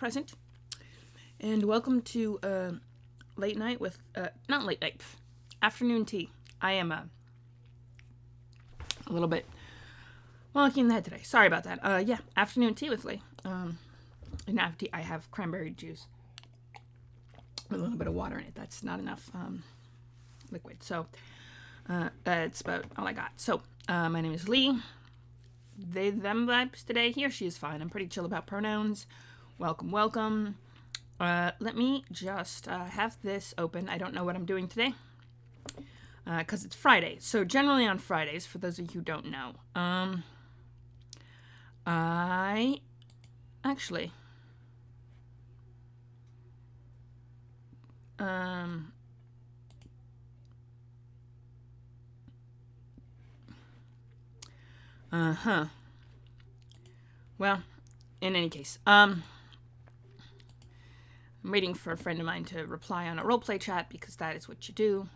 present. And welcome to late night with, not late night, afternoon tea. I am a little bit wonky in the head today. Sorry about that. Yeah, afternoon tea with Lee. In after tea, I have cranberry juice with a little bit of water in it. That's not enough liquid. So that's about all I got. So my name is Lee. They, them vibes today. He or she is fine. I'm pretty chill about pronouns. Welcome, welcome. Let me just have this open. I don't know what I'm doing today because it's Friday. So generally on Fridays, for those of you who don't know, I actually well, in any case, I'm waiting for a friend of mine to reply on a roleplay chat because that is what you do.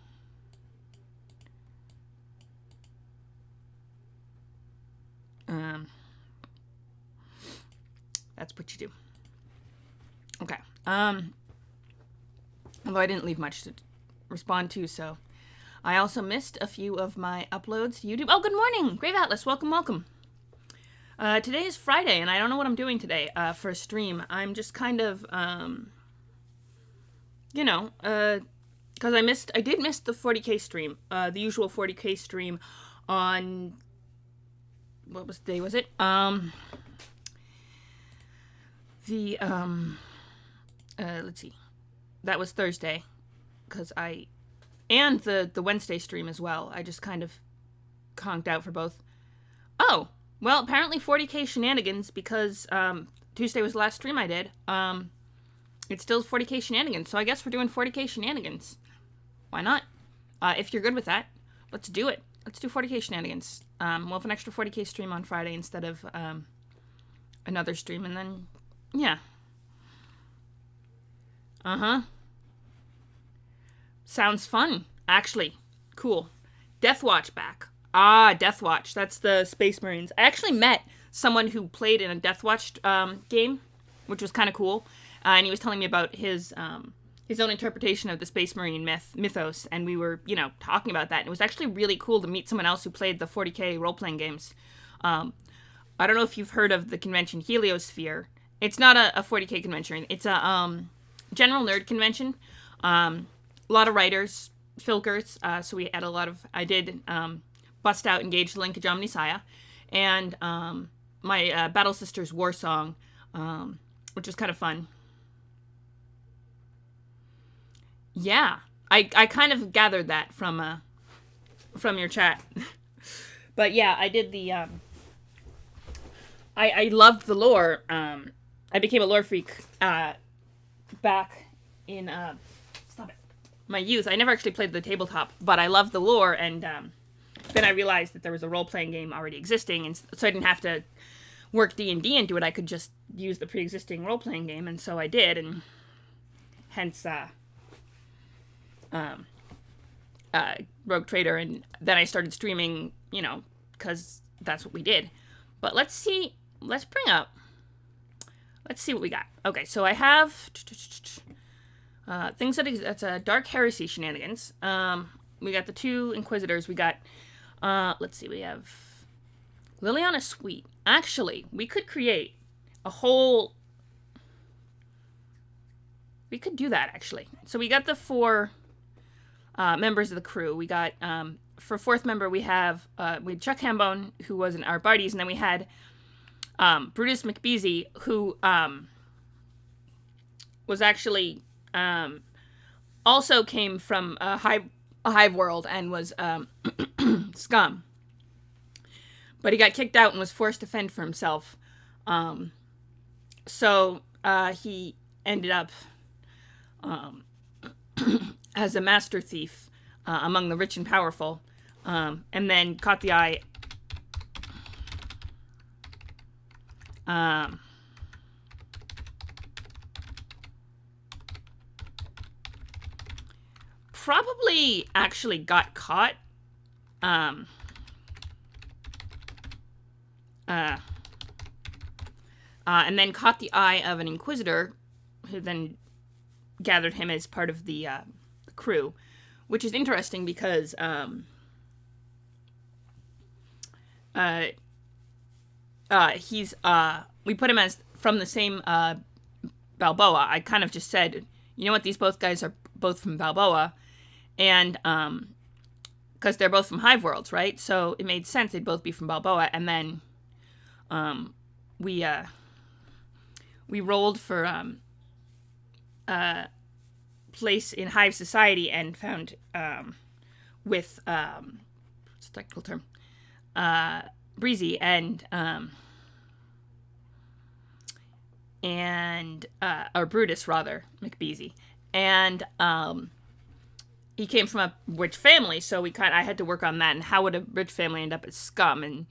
That's what you do. Okay. Although I didn't leave much to respond to, so I also missed a few of my uploads to YouTube. Oh, good morning, Grave Atlas. Welcome, welcome. Today is Friday, and I don't know what I'm doing today for a stream. I'm just kind of, because I did miss the 40k stream, the usual 40k stream on, what was the day, was it? Let's see. That was Thursday, and the Wednesday stream as well. I just kind of conked out for both. Oh, well, apparently 40k shenanigans, because Tuesday was the last stream I did. It's still 40k shenanigans, so I guess we're doing 40k shenanigans. Why not? If you're good with that, let's do it. Let's do 40k shenanigans. We'll have an extra 40k stream on Friday instead of another stream, and then, yeah. Sounds fun, actually. Cool. Deathwatch back. Deathwatch. That's the Space Marines. I actually met someone who played in a Deathwatch game, which was kind of cool. And he was telling me about his own interpretation of the Space Marine mythos, and we were, talking about that. And it was actually really cool to meet someone else who played the 40k role-playing games. I don't know if you've heard of the convention Heliosphere. It's not a 40k convention. It's a general nerd convention. A lot of writers, filkers. So we had I did bust out Engage the Link of Jomini Saya, and my Battle Sisters War Song, which was kind of fun. Yeah, I kind of gathered that from your chat. But yeah, I did the I loved the lore. I became a lore freak back in my youth. I never actually played the tabletop, but I loved the lore, and then I realized that there was a role-playing game already existing, and so I didn't have to work D&D into it. I could just use the pre-existing role-playing game, and so I did, and hence Rogue Trader, and then I started streaming, because that's what we did. But let's see what we got. Okay, so I have things that's a Dark Heresy shenanigans. We got the two Inquisitors. We got, let's see, we have Liliana Sweet. Actually, we could create a whole, we could do that, actually. So we got the four members of the crew. We got, for fourth member, we had Chuck Hambone, who was in our Bardies, and then we had Brutus McBeasy, who was actually also came from a hive world and was scum, but he got kicked out and was forced to fend for himself. So he ended up as a master thief among the rich and powerful, and then caught the eye. Probably actually got caught and then caught the eye of an inquisitor, who then gathered him as part of the crew, which is interesting because he's we put him as from the same Balboa. I kind of just said, you know what, these both guys are both from Balboa, and because they're both from Hive Worlds, right? So it made sense they'd both be from Balboa, and then we rolled for place in Hive Society and found with what's the technical term, Breezy and or Brutus rather, McBeezy, and he came from a rich family, so I had to work on that, and how would a rich family end up as scum, and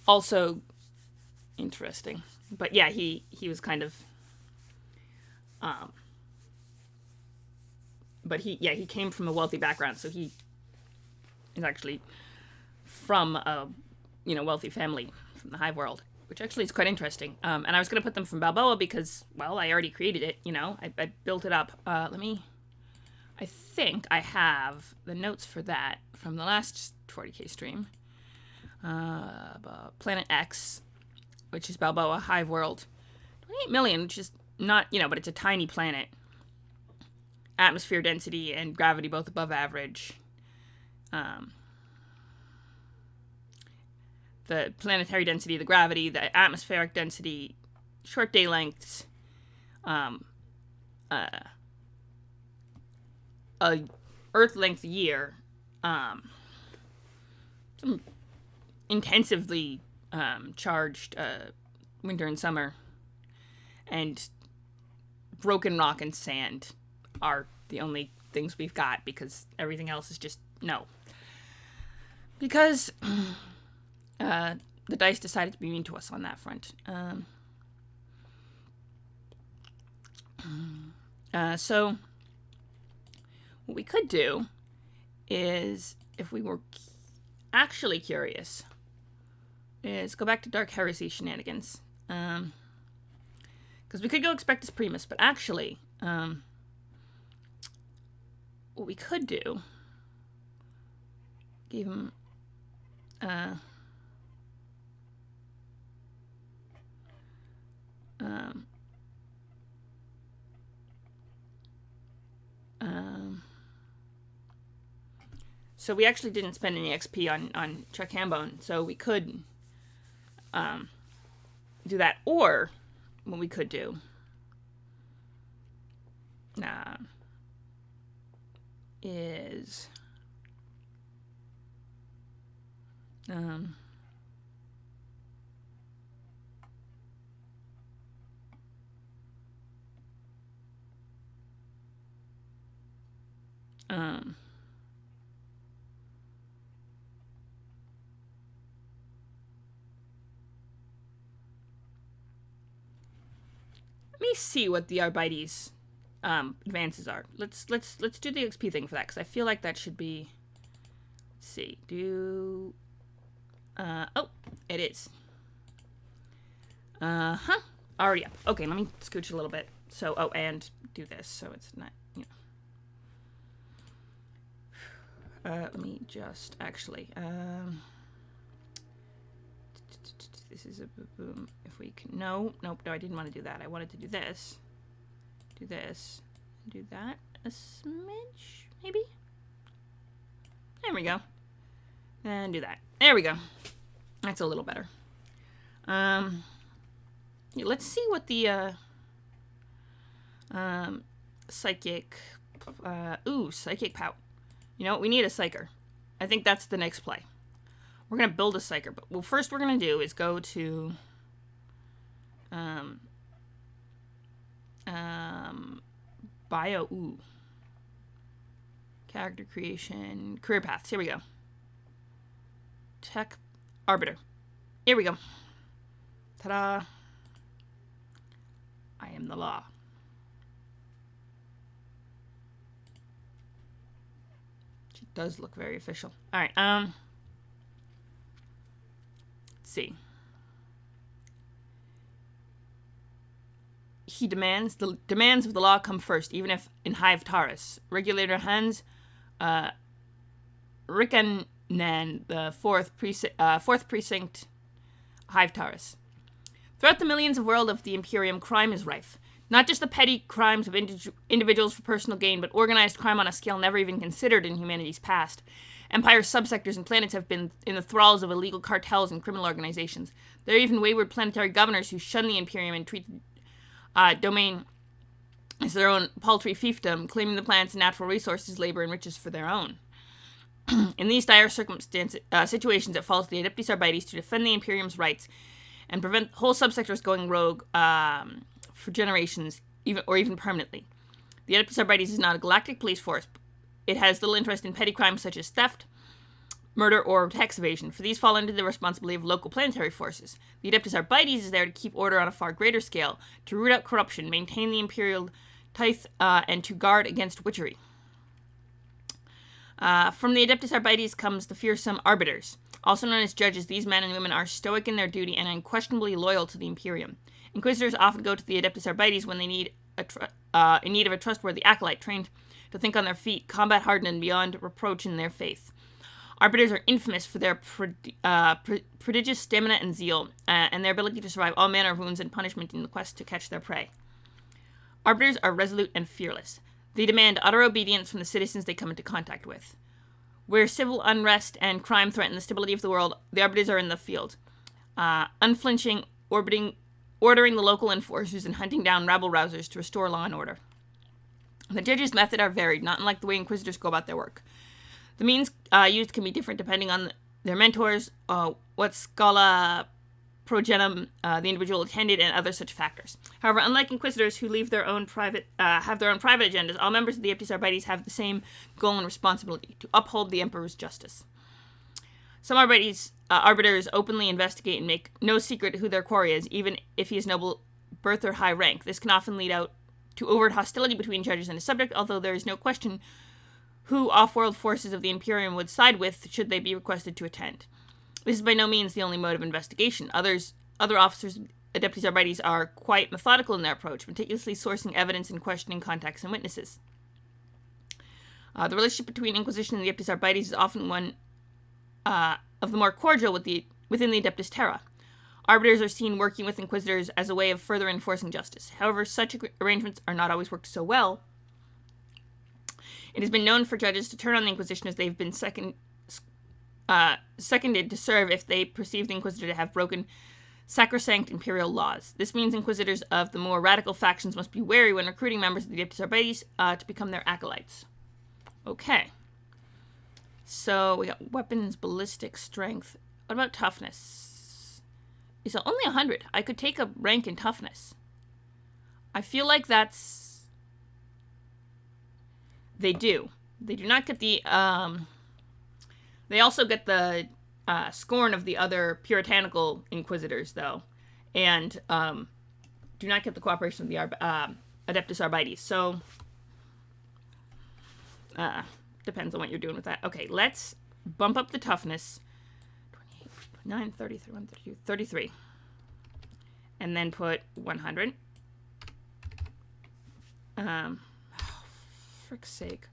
also interesting. But yeah, he was kind of but he came from a wealthy background, so he is actually from a wealthy family from the Hive world, which actually is quite interesting. And I was going to put them from Balboa because, well, I already created it, I built it up. I think I have the notes for that from the last 40k stream. Planet X, which is Balboa, Hive world. 28 million, which is not, but it's a tiny planet. Atmosphere density and gravity both above average. The planetary density, the gravity, the atmospheric density, short day lengths, a Earth length year, some intensively charged winter and summer, and broken rock and sand are the only things we've got, because everything else is just no. Because the dice decided to be mean to us on that front. So what we could do is, if we were actually curious, is go back to Dark Heresy shenanigans. Because we could go Expectus Primus, but actually, what we could do, give him, so we actually didn't spend any XP on Chuck Hambone, so we could do that. Or what we could do is let me see what the Arbites advances are. Let's do the XP thing for that, because I feel like that should be, let's see, oh, it is. Already up. Okay, let me scooch a little bit. So, oh, and do this, so it's not, let me just actually, this is a boom. If we can, no, I didn't want to do that. I wanted to do this, do that, a smidge, maybe. There we go. And do that. There we go. That's a little better. Let's see what the psychic, psychic pout. You know what? We need a psyker. I think that's the next play. We're gonna build a psyker, but well, first we're gonna do is go to bio. Character creation, career paths. Here we go. Tech arbiter. Here we go. Ta-da. am the law. She does look very official. All right. Let's see. He demands the demands of the law come first, even if in Hive Taurus. Regulator Hans Rickanan, the fourth precinct, Hive Taurus. Throughout the millions of world of the Imperium, crime is rife. Not just the petty crimes of individuals for personal gain, but organized crime on a scale never even considered in humanity's past. Empire's subsectors and planets have been in the thralls of illegal cartels and criminal organizations. There are even wayward planetary governors who shun the Imperium and treat domain as their own paltry fiefdom, claiming the planet's natural resources, labor, and riches for their own. In these dire situations, it falls to the Adeptus Arbites to defend the Imperium's rights and prevent whole subsectors going rogue for generations, even permanently. The Adeptus Arbites is not a galactic police force. It has little interest in petty crimes such as theft, murder, or tax evasion, for these fall under the responsibility of local planetary forces. The Adeptus Arbites is there to keep order on a far greater scale, to root out corruption, maintain the imperial tithe, and to guard against witchery. From the Adeptus Arbites comes the fearsome arbiters. Also known as judges, these men and women are stoic in their duty and unquestionably loyal to the Imperium. Inquisitors often go to the Adeptus Arbites when they need in need of a trustworthy acolyte trained to think on their feet, combat-hardened and beyond reproach in their faith. Arbiters are infamous for their prodigious stamina and zeal, and their ability to survive all manner of wounds and punishment in the quest to catch their prey. Arbiters are resolute and fearless. They demand utter obedience from the citizens they come into contact with. Where civil unrest and crime threaten the stability of the world, the arbiters are in the field, unflinching, ordering the local enforcers and hunting down rabble-rousers to restore law and order. The judges' methods are varied, not unlike the way inquisitors go about their work. The means used can be different depending on their mentors, what scala progenum the individual attended, and other such factors. However, unlike inquisitors who have their own private agendas, all members of the Adeptus Arbites have the same goal and responsibility: to uphold the Emperor's justice. Some arbiters openly investigate and make no secret who their quarry is, even if he is noble birth or high rank. This can often lead out to overt hostility between judges and a subject, although there is no question who off-world forces of the Imperium would side with should they be requested to attend. This is by no means the only mode of investigation. Other officers of Adeptus Arbites are quite methodical in their approach, meticulously sourcing evidence and questioning contacts and witnesses. The relationship between Inquisition and the Adeptus Arbites is often one of the more cordial within the Adeptus Terra. Arbiters are seen working with Inquisitors as a way of further enforcing justice. However, such arrangements are not always worked so well. It has been known for judges to turn on the Inquisition as they've been seconded to serve if they perceive the Inquisitor to have broken sacrosanct imperial laws. This means Inquisitors of the more radical factions must be wary when recruiting members of the Adeptus Arbites to become their acolytes. Okay. So we got weapons, ballistic, strength. What about toughness? It's only 100. I could take a rank in toughness. I feel like that's... They do. They do not get the... They also get the scorn of the other puritanical inquisitors, though. And do not get the cooperation of the Adeptus Arbites. So... depends on what you're doing with that. Okay, let's bump up the toughness. 28, 29, 33, 132, 33. And then put 100. Frick's sake.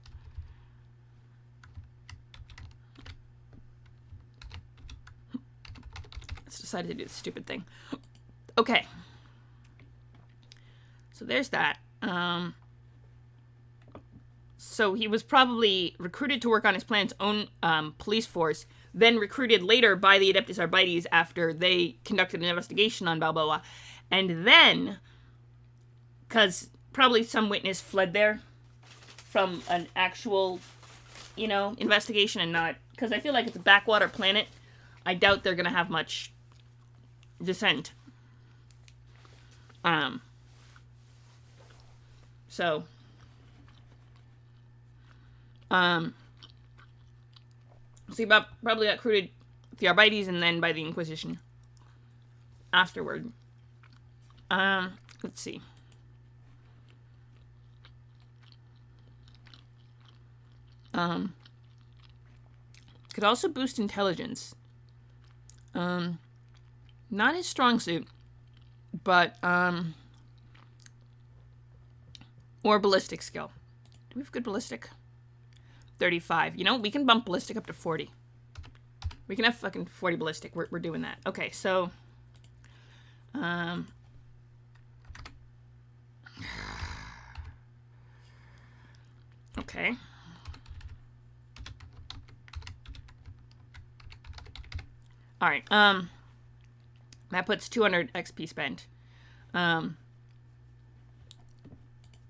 Let's decide to do the stupid thing. Okay. So there's that. So he was probably recruited to work on his planet's own police force, then recruited later by the Adeptus Arbites after they conducted an investigation on Balboa. And then, because probably some witness fled there from an actual, investigation and not... Because I feel like it's a backwater planet. I doubt they're going to have much dissent. So... So he probably got recruited the Arbites and then by the Inquisition afterward. Let's see. Could also boost intelligence. Not his strong suit, but, or ballistic skill. Do we have good ballistic? 35. You know, we can bump ballistic up to 40. We can have fucking 40 ballistic. We're doing that. Okay, so, okay. All right. That puts 200 XP spent.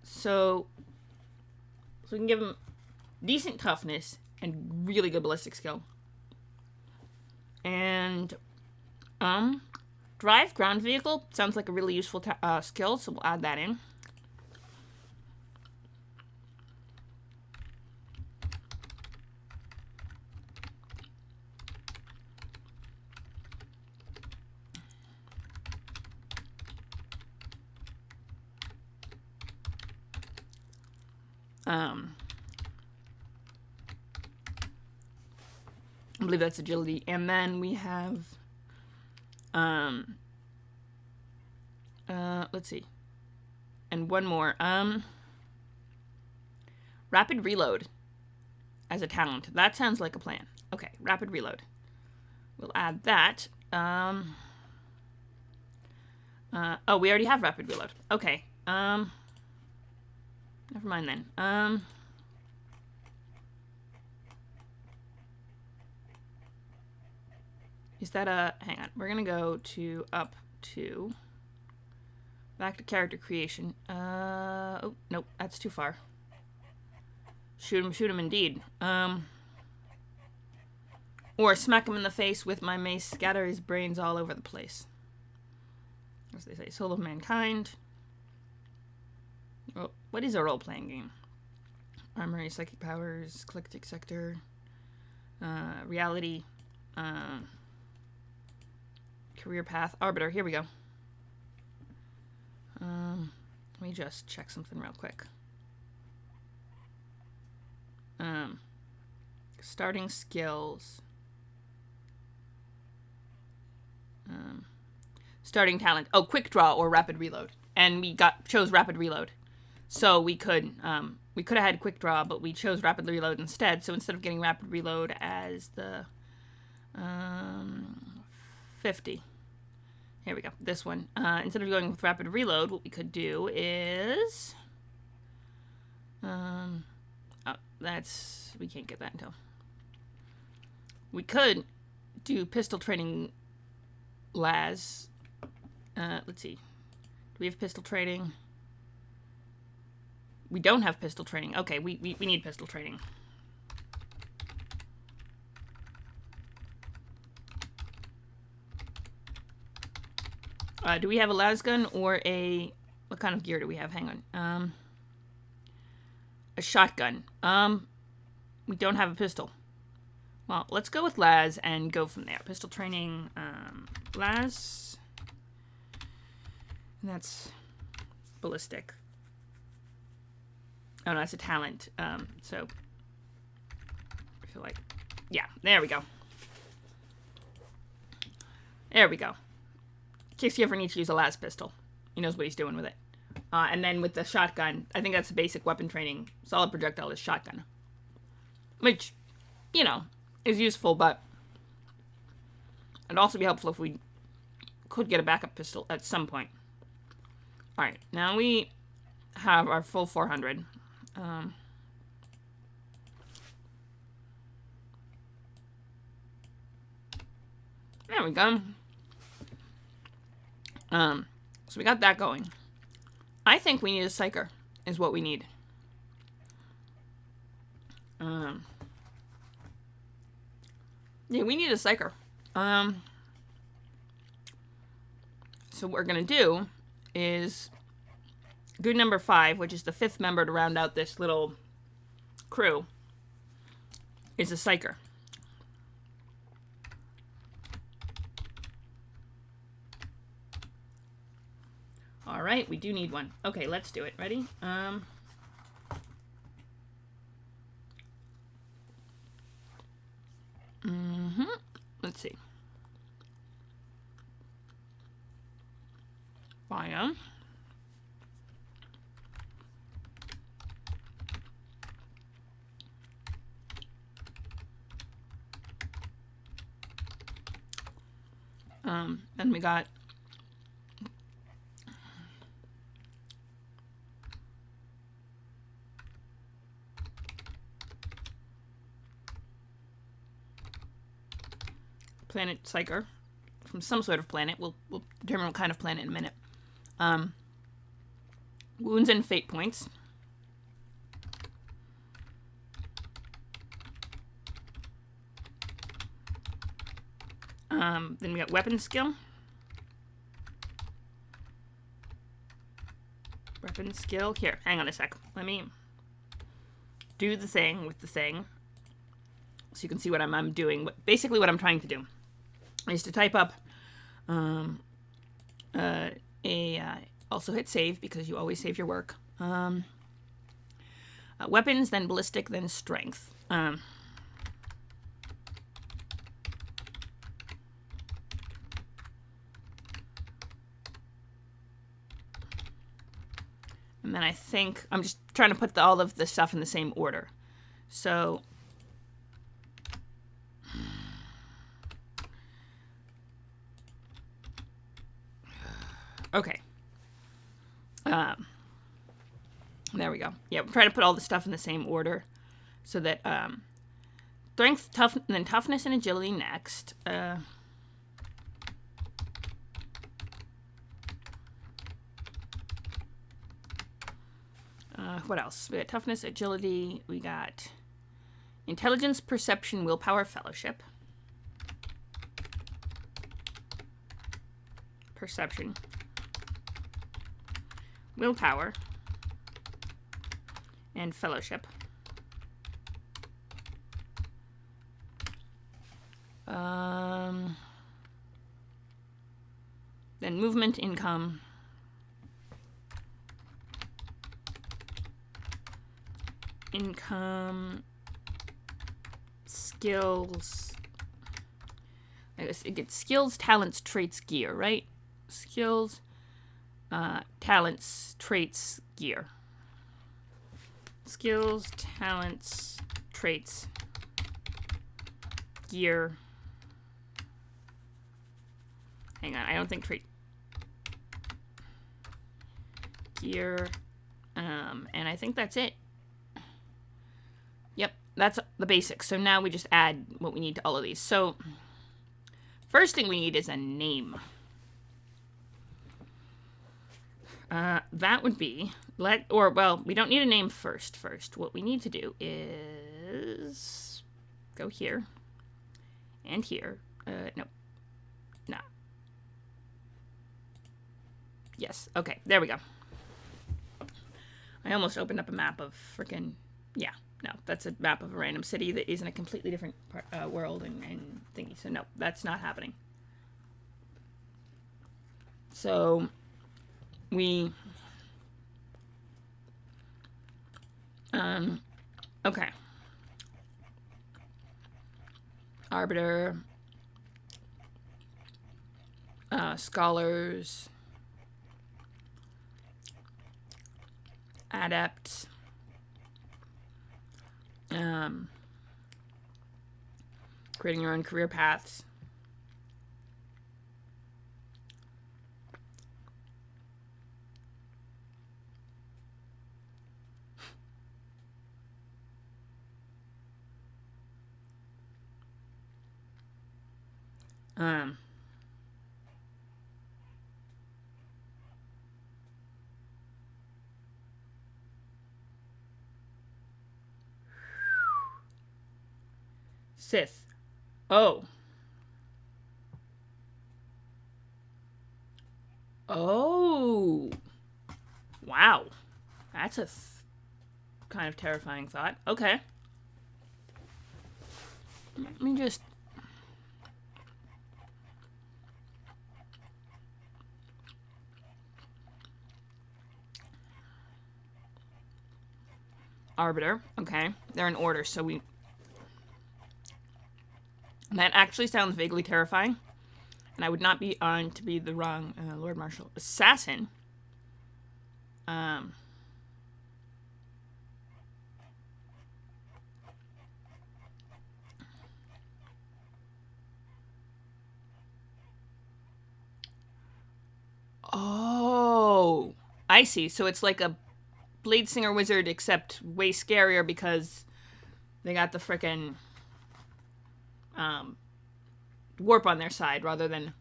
So we can give him decent toughness and really good ballistic skill. And drive ground vehicle sounds like a really useful skill, so we'll add that in. I believe that's agility. And then we have, let's see. And one more. Rapid reload as a talent. That sounds like a plan. Okay, rapid reload. We'll add that. Oh, we already have rapid reload. Okay. Never mind then. Is that a... Hang on. We're going to go to up to... Back to character creation. Oh, nope. That's too far. Shoot him indeed. Or smack him in the face with my mace, scatter his brains all over the place. As they say, Soul of Mankind. Oh, what is a role-playing game? Armory, psychic powers, eclectic sector, reality, career path, arbiter. Here we go. Let me just check something real quick. Starting skills. Starting talent. Oh, quick draw or rapid reload. And we chose rapid reload. So we could have had quick draw, but we chose rapid reload instead. So instead of getting rapid reload as the 50. Here we go. This one. Instead of going with rapid reload, what we could do is we can't get that until we could do pistol training. Let's see. Do we have pistol training? We don't have pistol training. Okay, we need pistol training. Do we have a las gun or a... What kind of gear do we have? Hang on. A shotgun. We don't have a pistol. Well, let's go with las and go from there. Pistol training, las. And that's ballistic. Oh, no, that's a talent. So, I feel like... Yeah, there we go. There we go. In case you ever need to use a las pistol. He knows what he's doing with it. And then with the shotgun, I think that's the basic weapon training. Solid projectile is shotgun. Which, you know, is useful, but it'd also be helpful if we could get a backup pistol at some point. Alright, now we have our full 400. There we go. So we got that going. I think we need a psyker, is what we need. Yeah, we need a psyker. So what we're gonna do is good number 5, which is the 5th member to round out this little crew, is a psyker. All right, we do need one. Okay, let's do it. Ready? Let's see. Biome. Then we got planet Psyker from some sort of planet. We'll determine what kind of planet in a minute. Wounds and fate points. Then we got weapon skill. Weapon skill. Here, hang on a sec. Let me do the thing with the thing so you can see what I'm doing. Basically what I'm trying to do is to type up also hit save because you always save your work. Weapons, then ballistic, then strength. And then I think I'm just trying to put all of the stuff in the same order. So okay. There we go. Yeah, we're trying to put all the stuff in the same order so that strength, then toughness and agility next. What else? We got toughness, agility. We got intelligence, perception, willpower, fellowship. Perception. Willpower. And fellowship. Then movement, income. Income, skills. I guess it gets skills, talents, traits, gear, right? Skills, talents, traits, gear. Skills, talents, traits, gear. Hang on, I don't think trait. Gear, and I think that's it. Yep, that's the basics. So now we just add what we need to all of these. So first thing we need is a name. That would be, we don't need a name first. What we need to do is go here and here. No. Yes, okay, there we go. I almost opened up a map of freaking, yeah. No, that's a map of a random city that is in a completely different world and thingy. So no, that's not happening. So we, okay. Arbiter, scholars, adept, creating your own career paths. Sith. Oh. Oh. Wow. That's a kind of terrifying thought. Okay. Let me just... Arbiter. Okay. They're in order, so we... That actually sounds vaguely terrifying. And I would not be on to be the wrong Lord Marshal. Assassin? Oh, I see. So it's like a Blade Singer Wizard, except way scarier because they got the frickin' warp on their side rather than...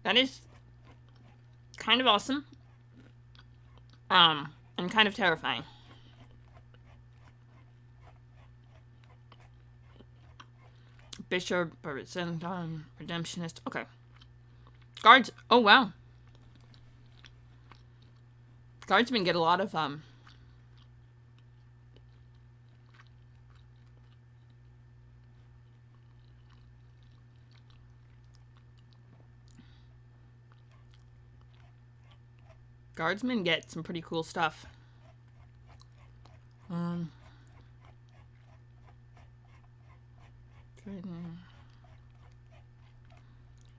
That is kind of awesome. And kind of terrifying. Bishop, Redemptionist. Okay. Guards. Oh, wow. Guardsmen get a lot of, Guardsmen get some pretty cool stuff.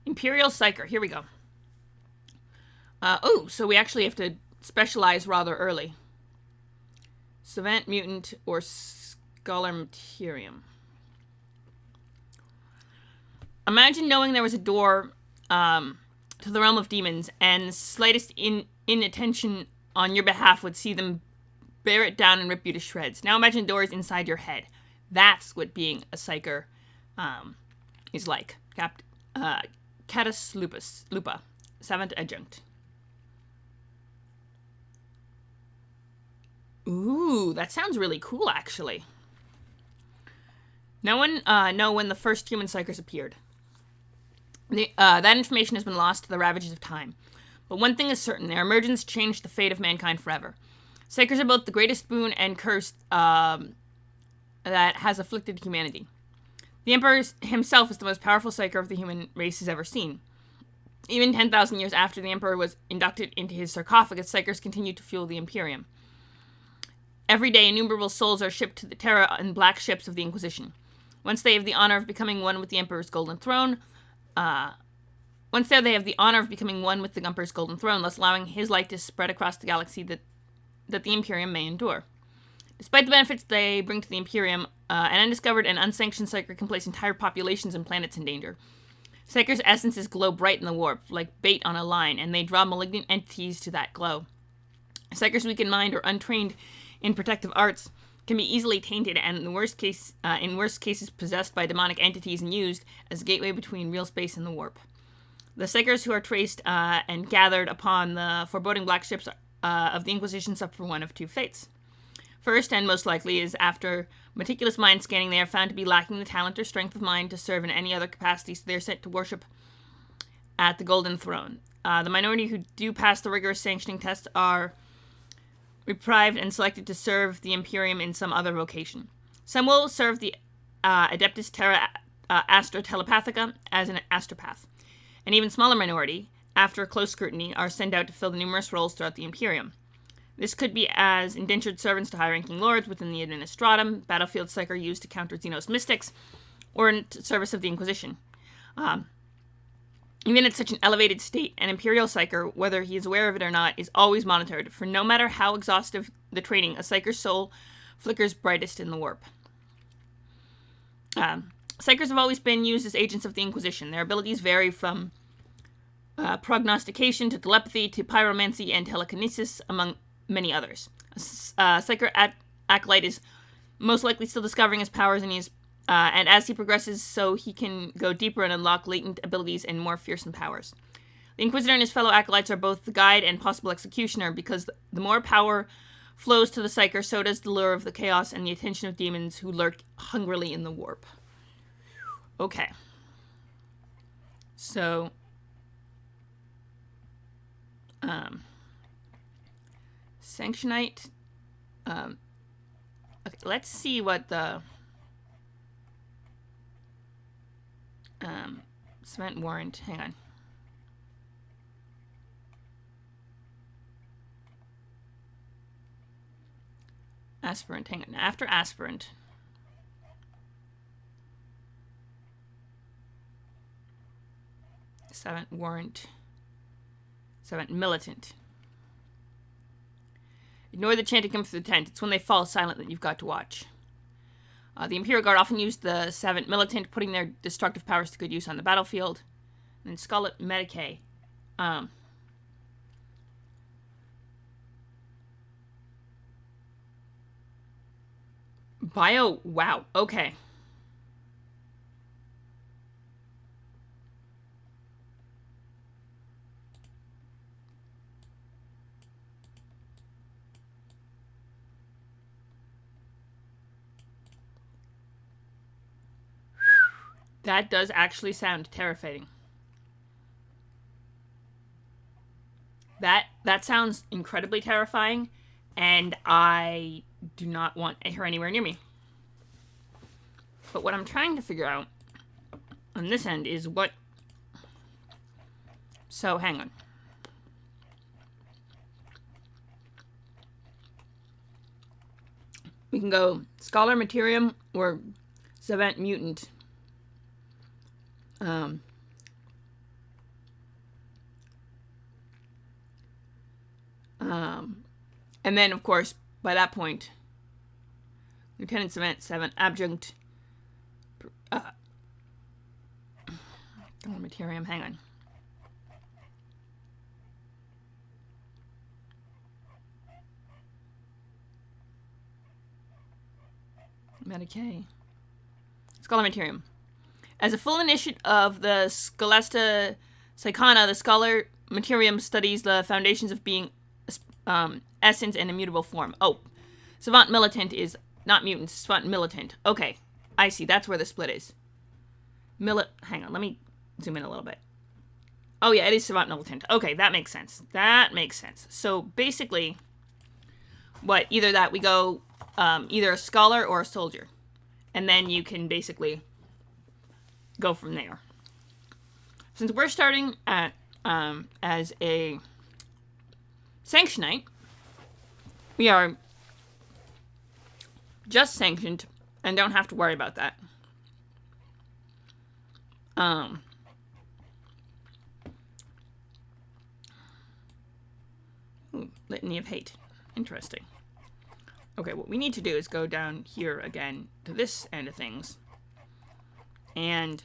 Imperial Psyker. Here we go. So we actually have to specialize rather early. Savant, Mutant, or Scholar Materium. Imagine knowing there was a door to the realm of demons, and the slightest inattention on your behalf would see them bear it down and rip you to shreds. Now imagine doors inside your head. That's what being a Psyker is like. Catus Lupa, Savant Adjunct. Ooh, that sounds really cool, actually. No one know when the first human Psykers appeared. That information has been lost to the ravages of time. But one thing is certain, their emergence changed the fate of mankind forever. Psykers are both the greatest boon and curse that has afflicted humanity. The Emperor himself is the most powerful Psyker of the human race has ever seen. Even 10,000 years after the Emperor was inducted into his sarcophagus, Psykers continue to fuel the Imperium. Every day, innumerable souls are shipped to the Terra in black ships of the Inquisition. Once they have the honor of becoming one with the Emperor's golden throne, thus allowing his light to spread across the galaxy that the Imperium may endure. Despite the benefits they bring to the Imperium, an undiscovered and unsanctioned Psyker can place entire populations and planets in danger. Psykers' essences glow bright in the warp, like bait on a line, and they draw malignant entities to that glow. Psykers weak in mind or untrained in protective arts can be easily tainted and in worst cases possessed by demonic entities and used as a gateway between real space and the warp. The Psykers who are traced and gathered upon the foreboding black ships of the Inquisition suffer one of two fates. First, and most likely, is after meticulous mind scanning, they are found to be lacking the talent or strength of mind to serve in any other capacity, so they are sent to worship at the Golden Throne. The minority who do pass the rigorous sanctioning test are reprived and selected to serve the Imperium in some other vocation. Some will serve the Adeptus Terra Astra Telepathica as an astropath. An even smaller minority, after close scrutiny, are sent out to fill the numerous roles throughout the Imperium. This could be as indentured servants to high-ranking lords within the Administratum, battlefield Psyker used to counter Xenos mystics, or in service of the Inquisition. Even at such an elevated state, an Imperial Psyker, whether he is aware of it or not, is always monitored, for no matter how exhaustive the training, a Psyker's soul flickers brightest in the warp. Psykers have always been used as agents of the Inquisition. Their abilities vary from prognostication to telepathy to pyromancy and telekinesis, among many others. Psyker Acolyte is most likely still discovering his powers, and as he progresses, so he can go deeper and unlock latent abilities and more fearsome powers. The Inquisitor and his fellow Acolytes are both the guide and possible executioner, because the more power flows to the Psyker, so does the lure of the chaos and the attention of demons who lurk hungrily in the warp. Okay. So, Sanctionite. Okay, let's see what the Cement Warrant. Hang on. Aspirant, hang on. After aspirant. Seventh warrant. Seventh militant. Ignore the chanting coming through the tent. It's when they fall silent that you've got to watch. The Imperial Guard often use the Seventh militant, putting their destructive powers to good use on the battlefield. And then Scarlet Medicae. Bio, wow, okay. That does actually sound terrifying. That sounds incredibly terrifying, and I do not want her anywhere near me. But what I'm trying to figure out on this end is what... So, hang on. We can go Scholar Materium or Savant Mutant. And then, of course, by that point, Lieutenant Savant, 7, Adjunct, Materium, hang on. Medicae. Scholar Materium. As a full initiate of the Scholastica Psychona, the Scholar Materium studies the foundations of being, essence, and immutable form. Oh, Savant Militant is not mutant, Savant Militant. Okay, I see. That's where the split is. Hang on, let me zoom in a little bit. Oh yeah, it is Savant Militant. Okay, that makes sense. That makes sense. So basically, either that we go either a scholar or a soldier, and then you can basically go from there. Since we're starting at as a Sanctionite, we are just sanctioned and don't have to worry about that. Litany of Hate. Interesting. Okay, what we need to do is go down here again to this end of things. And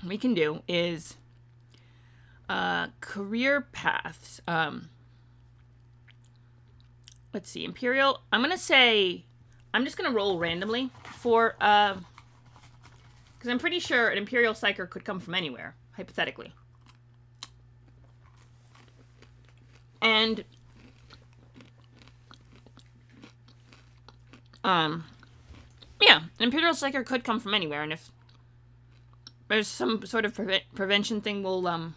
we can do is career paths. Let's see, Imperial. I'm just gonna roll randomly for because I'm pretty sure an Imperial Psyker could come from anywhere, hypothetically. And yeah, an Imperial Psyker could come from anywhere, and if there's some sort of prevention thing, we'll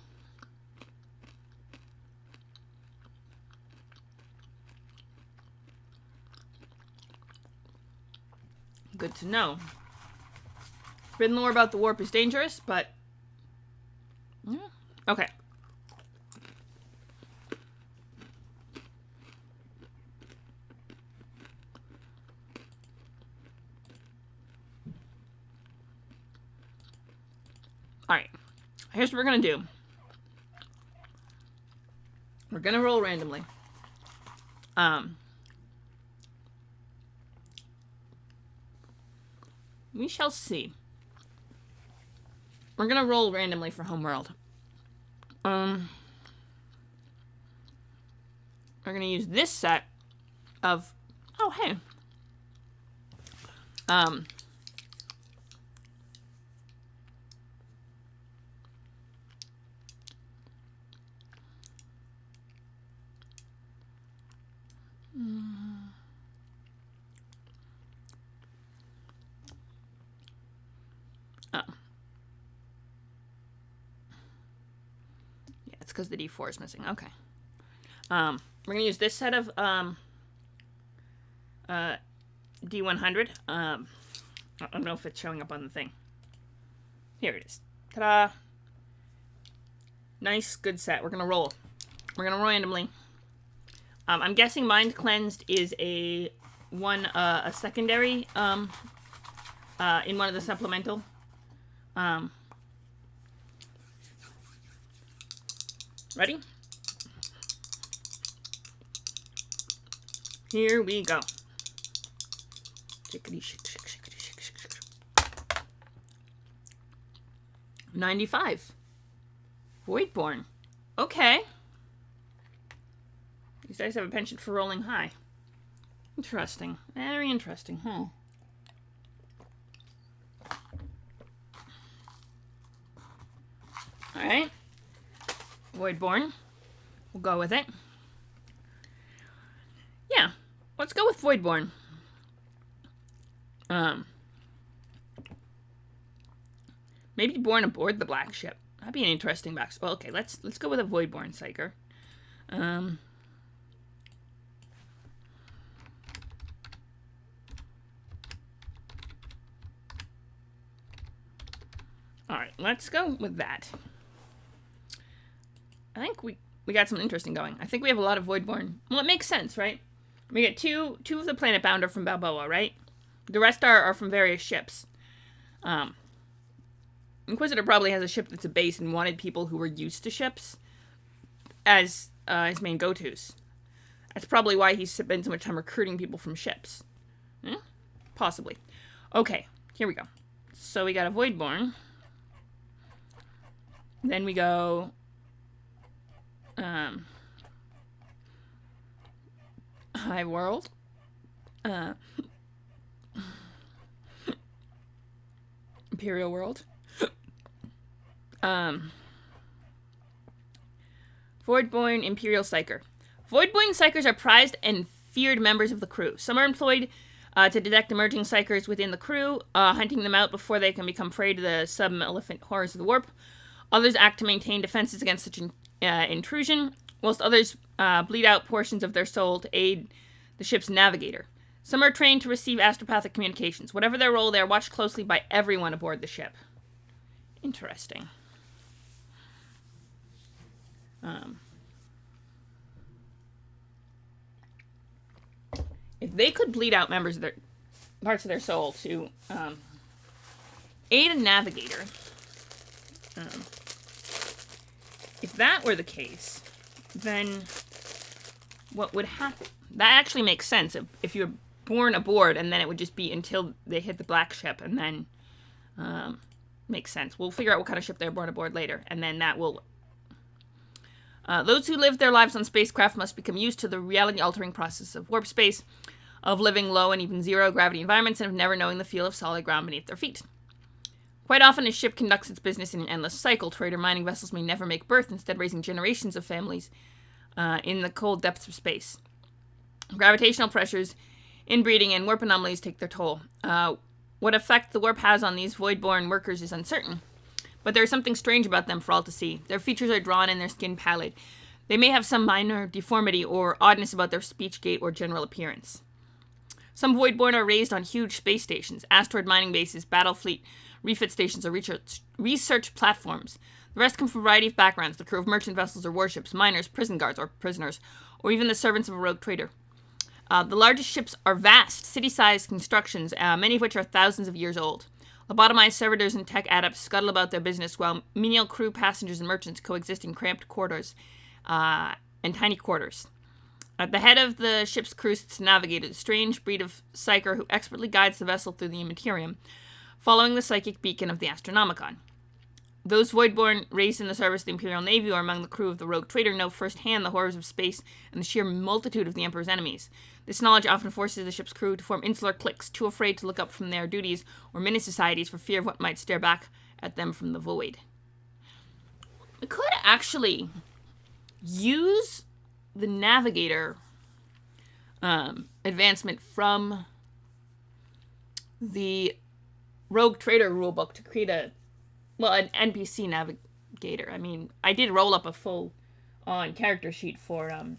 good to know. Forbidden lore about the warp is dangerous, but yeah. Okay. Alright. Here's what we're gonna do. We're gonna roll randomly. We shall see. We're gonna roll randomly for Homeworld. We're gonna use this set of... Oh, hey. Yeah, it's because the D4 is missing. Okay. We're gonna use this set of D100. I don't know if it's showing up on the thing. Here it is. Ta-da! Nice, good set. We're gonna roll. We're gonna roll randomly. I'm guessing Mind Cleansed is a secondary in one of the supplemental. Ready? Here we go. 95. Voidborn. Okay. These guys have a penchant for rolling high. Interesting. Very interesting, huh? Alright. Voidborn. We'll go with it. Yeah. Let's go with Voidborn. Maybe born aboard the black ship. That'd be an interesting box. Well, okay, let's go with a Voidborn Psyker. Alright, let's go with that. I think we got something interesting going. I think we have a lot of Voidborn. Well, it makes sense, right? We get two of the Planet Bound are from Balboa, right? The rest are from various ships. Inquisitor probably has a ship that's a base and wanted people who were used to ships as his main go-tos. That's probably why he's spent so much time recruiting people from ships. Possibly. Okay, here we go. So we got a Voidborn. Then we go... High World. Imperial World. Voidborn Imperial Psyker. Voidborn Psykers are prized and feared members of the crew. Some are employed to detect emerging Psykers within the crew, hunting them out before they can become prey to the sub-maleficent horrors of the warp. Others act to maintain defenses against such intrusion, whilst others bleed out portions of their soul to aid the ship's navigator. Some are trained to receive astropathic communications. Whatever their role, they are watched closely by everyone aboard the ship. Interesting. If they could bleed out members of their parts of their soul to aid a navigator, if that were the case, then what would happen? That actually makes sense. If you're born aboard, and then it would just be until they hit the black ship, and then makes sense. We'll figure out what kind of ship they're born aboard later, and then that will... those who live their lives on spacecraft must become used to the reality-altering process of warp space, of living low and even zero-gravity environments, and of never knowing the feel of solid ground beneath their feet. Quite often, a ship conducts its business in an endless cycle. Trader mining vessels may never make berth, instead raising generations of families in the cold depths of space. Gravitational pressures, inbreeding, and warp anomalies take their toll. What effect the warp has on these void-born workers is uncertain, but there is something strange about them for all to see. Their features are drawn and their skin pallid. They may have some minor deformity or oddness about their speech, gait, or general appearance. Some Voidborn are raised on huge space stations, asteroid mining bases, battle fleet, refit stations, or research platforms. The rest come from a variety of backgrounds: the crew of merchant vessels or warships, miners, prison guards or prisoners, or even the servants of a rogue trader. The largest ships are vast, city-sized constructions, many of which are thousands of years old. Lobotomized servitors and tech adepts scuttle about their business, while menial crew, passengers, and merchants coexist in cramped quarters and tiny quarters. At the head of the ship's crew sits a navigator, a strange breed of psyker who expertly guides the vessel through the immaterium, following the psychic beacon of the Astronomicon. Those Voidborn raised in the service of the Imperial Navy or among the crew of the rogue trader know firsthand the horrors of space and the sheer multitude of the Emperor's enemies. This knowledge often forces the ship's crew to form insular cliques, too afraid to look up from their duties or mini-societies for fear of what might stare back at them from the void. We could actually use the navigator advancement from the rogue trader rulebook to create an NPC navigator. I mean, I did roll up a full on character sheet for an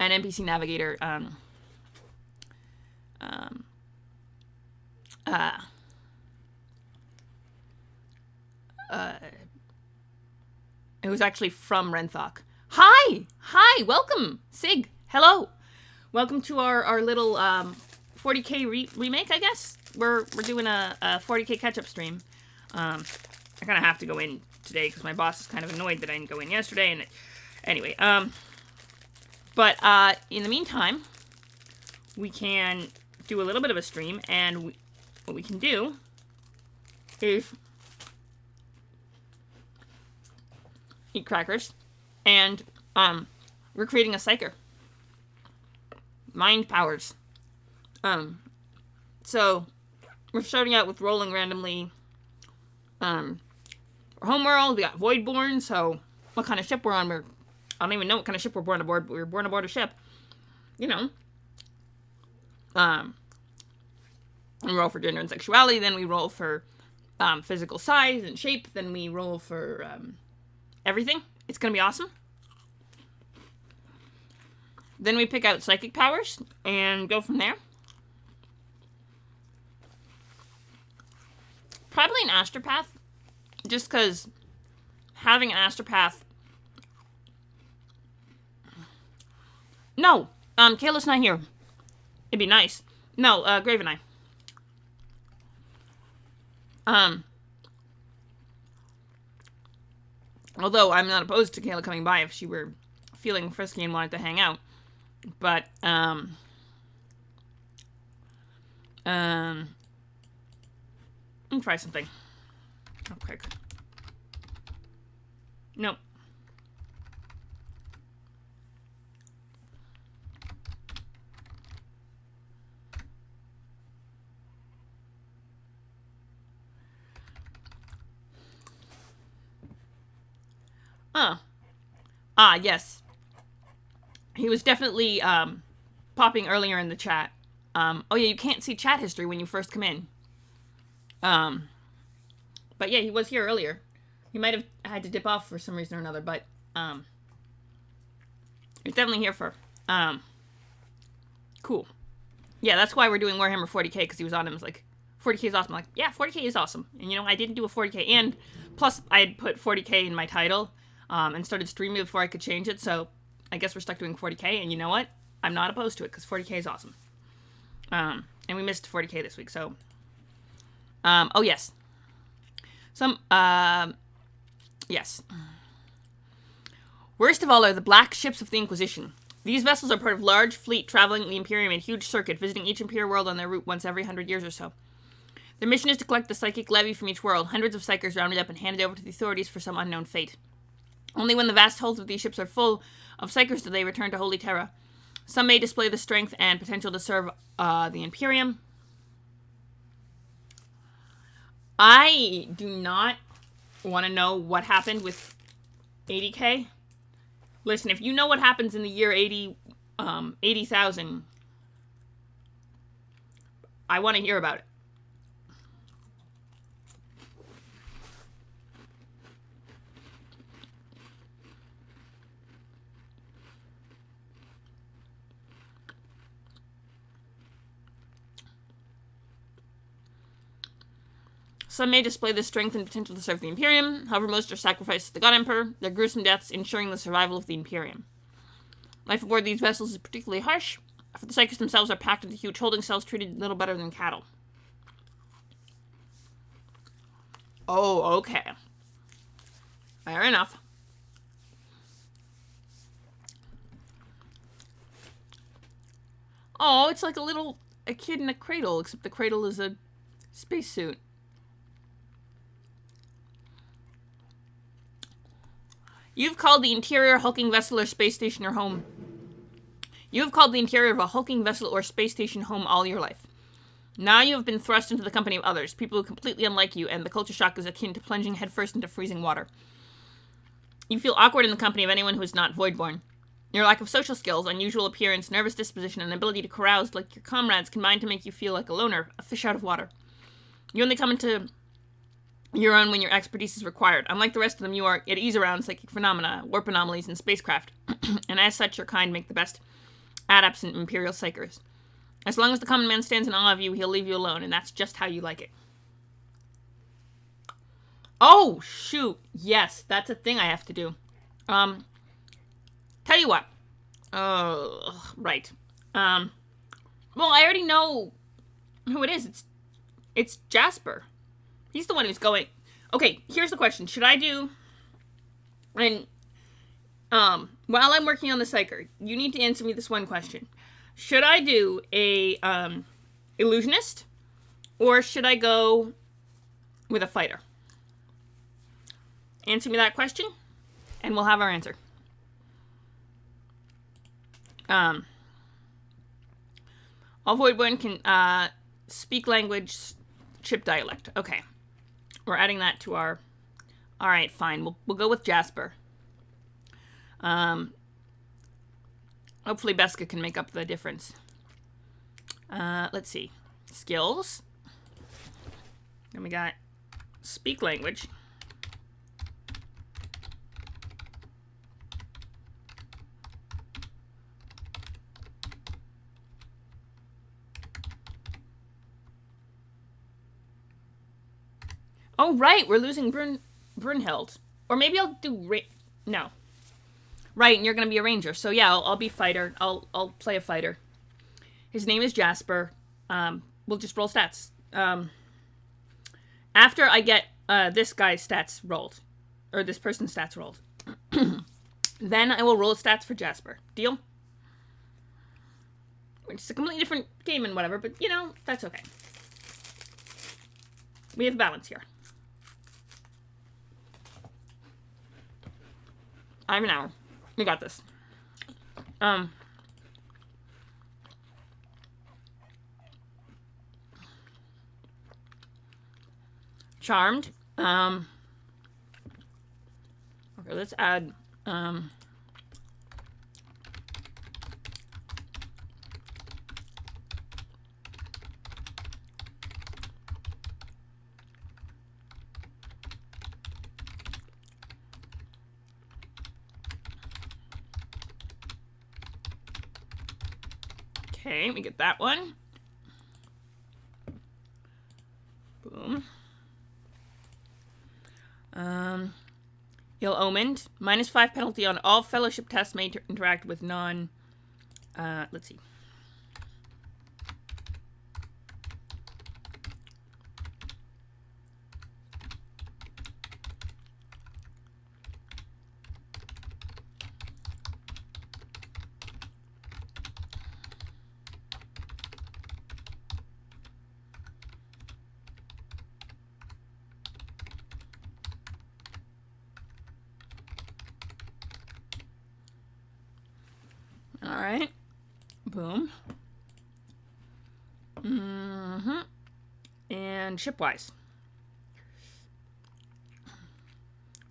NPC navigator. It was actually from Renthok. Hi! Hi! Welcome! Sig! Hello! Welcome to our little 40k remake, I guess? We're doing a 40k catch-up stream. I kind of have to go in today because my boss is kind of annoyed that I didn't go in yesterday. And anyway, but in the meantime, we can do a little bit of a stream, and what we can do is eat crackers, and we're creating a psyker. Mind powers. So we're starting out with rolling randomly. Homeworld, we got Voidborn, so what kind of ship we're on? I don't even know what kind of ship we're born aboard, but we were born aboard a ship. You know. We roll for gender and sexuality, then we roll for physical size and shape, then we roll for everything. It's gonna be awesome. Then we pick out psychic powers and go from there. Probably an astropath, just because having an astropath... No, Kayla's not here. It'd be nice. No, Grave and I. Although I'm not opposed to Kayla coming by if she were feeling frisky and wanted to hang out. But, let me try something. Real quick. Nope. Yes. He was definitely, popping earlier in the chat. Oh yeah, you can't see chat history when you first come in. But yeah, he was here earlier. He might have had to dip off for some reason or another, but, he's definitely here for, cool. Yeah, that's why we're doing Warhammer 40k, because he was on him. It was like, 40k is awesome. I'm like, yeah, 40k is awesome. And you know, I didn't do a 40k, and plus I had put 40k in my title, and started streaming before I could change it, so I guess we're stuck doing 40k, and you know what? I'm not opposed to it, because 40k is awesome. And we missed 40k this week, so... oh, yes. Yes. Worst of all are the black ships of the Inquisition. These vessels are part of a large fleet traveling the Imperium in a huge circuit, visiting each Imperial world on their route once every 100 years or so. Their mission is to collect the psychic levy from each world, hundreds of psychers rounded up and handed over to the authorities for some unknown fate. Only when the vast hulls of these ships are full of psychers do they return to Holy Terra. Some may display the strength and potential to serve the Imperium. I do not want to know what happened with 80k. Listen, if you know what happens in the year 80,000, I want to hear about it. Some may display the strength and potential to serve the Imperium, however most are sacrificed to the God Emperor, their gruesome deaths ensuring the survival of the Imperium. Life aboard these vessels is particularly harsh, for the psychers themselves are packed into huge holding cells treated little better than cattle. Oh, okay. Fair enough. Oh, it's like a kid in a cradle, except the cradle is a spacesuit. You've called the interior hulking vessel or space station your home. You have called the interior of a hulking vessel or space station home all your life. Now you have been thrust into the company of others, people who completely unlike you, and the culture shock is akin to plunging headfirst into freezing water. You feel awkward in the company of anyone who is not voidborn. Your lack of social skills, unusual appearance, nervous disposition, and ability to carouse like your comrades combine to make you feel like a loner, a fish out of water. You only come into your own when your expertise is required. Unlike the rest of them, you are at ease around psychic phenomena, warp anomalies, and spacecraft. And as such, your kind make the best adepts and Imperial psychers. As long as the common man stands in awe of you, he'll leave you alone, and that's just how you like it. Oh, shoot. Yes, that's a thing I have to do. Tell you what. Oh, right. Well, I already know who it is. It's Jasper. He's the one who's going. Okay, here's the question. Should I do... And while I'm working on the psyker, you need to answer me this one question. Should I do a illusionist, or should I go with a fighter? Answer me that question, and we'll have our answer. All Void One can speak language, chip dialect. Okay, we're adding that to our. All right, fine. We'll go with Jasper. Hopefully Beska can make up the difference. Let's see. Skills. Then we got speak language. Oh, right. We're losing Brunhild. Or maybe I'll do... No. Right, and you're going to be a ranger. So, yeah, I'll be fighter. I'll play a fighter. His name is Jasper. We'll just roll stats. After I get this guy's stats rolled, or this person's stats rolled, then I will roll stats for Jasper. Deal? Which is a completely different game and whatever, but, you know, that's okay. We have balance here. I have an hour. We got this. Charmed. Okay, let's add, okay, we get that one. Boom. Ill-omened. -5 penalty on all fellowship tests may interact with non... let's see. Alright. Boom. And shipwise.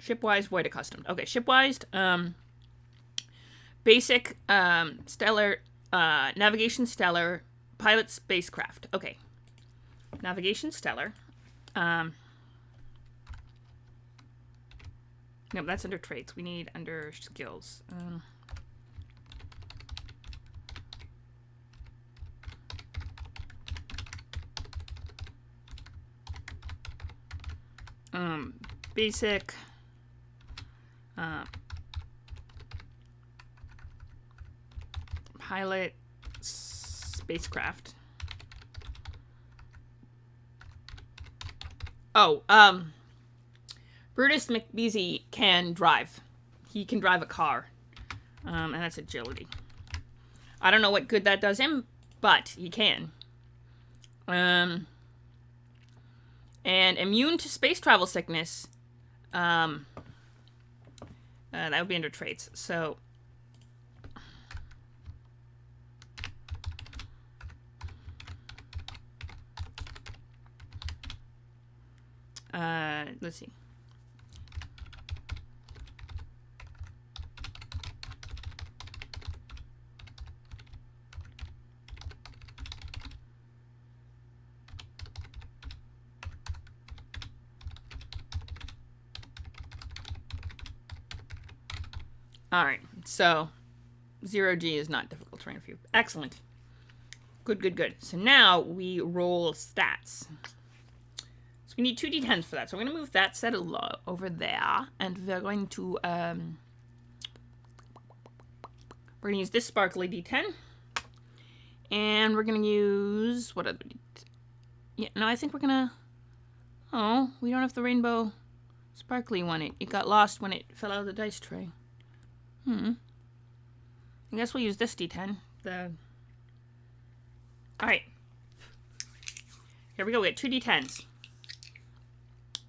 Shipwise, void accustomed. Okay, shipwise, basic, stellar, navigation stellar, pilot spacecraft. Okay. Navigation stellar. No, that's under traits. We need under skills. Basic, pilot, spacecraft. Oh, Brutus McBeasy can drive. He can drive a car. And that's agility. I don't know what good that does him, but he can. And immune to space travel sickness. That would be under traits. So, let's see. Alright, so 0G is not difficult terrain for you. Excellent. Good, good, good. So now we roll stats. So we need 2 d10s for that. So we're going to move that set over there. And we're going to... We're going to use this sparkly D10. And we're going to use... What other D10? Yeah, no, I think we're going to... Oh, we don't have the rainbow sparkly one. It got lost when it fell out of the dice tray. I guess we'll use this D10. Alright. Here we go. We got 2 D10s.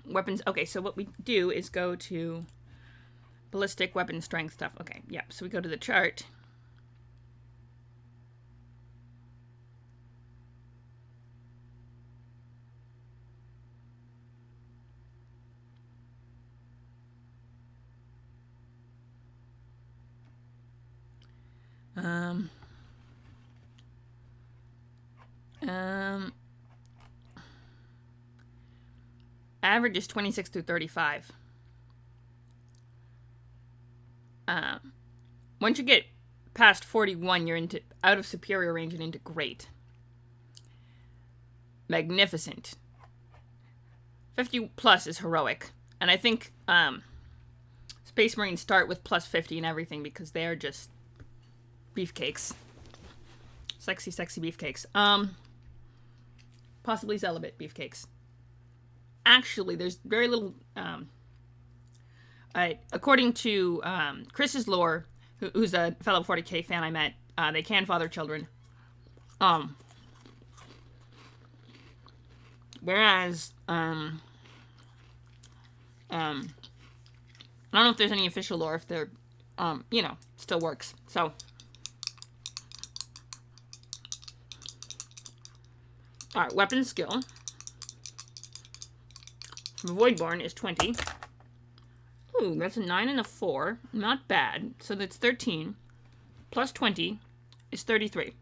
Weapons. Okay, so what we do is go to ballistic, weapon, strength stuff. Okay, yeah. So we go to the chart. Average is 26 through 35. Once you get past 41, you're into out of superior range and into great. Magnificent. 50 plus is heroic. And I think Space Marines start with plus 50 and everything because they are just beefcakes. Sexy, sexy beefcakes. Possibly celibate beefcakes. Actually, there's very little... according to Chris's lore, who's a fellow 40k fan I met, they can father children. Whereas, I don't know if there's any official lore, if they're, still works. So, alright, weapon skill from Voidborn is 20. Ooh, that's a 9 and a 4. Not bad. So that's 13. Plus 20 is 33.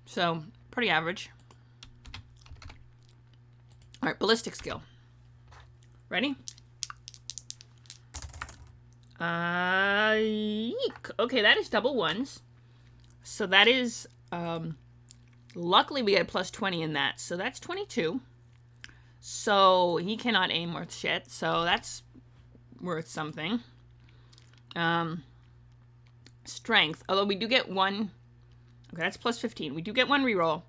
So, pretty average. Alright, ballistic skill. Ready? Yeek. Okay, that is double ones. So that is, luckily we had plus 20 in that. So that's 22. So he cannot aim worth shit. So that's worth something. Strength. Although we do get one. Okay, that's plus 15. We do get one reroll.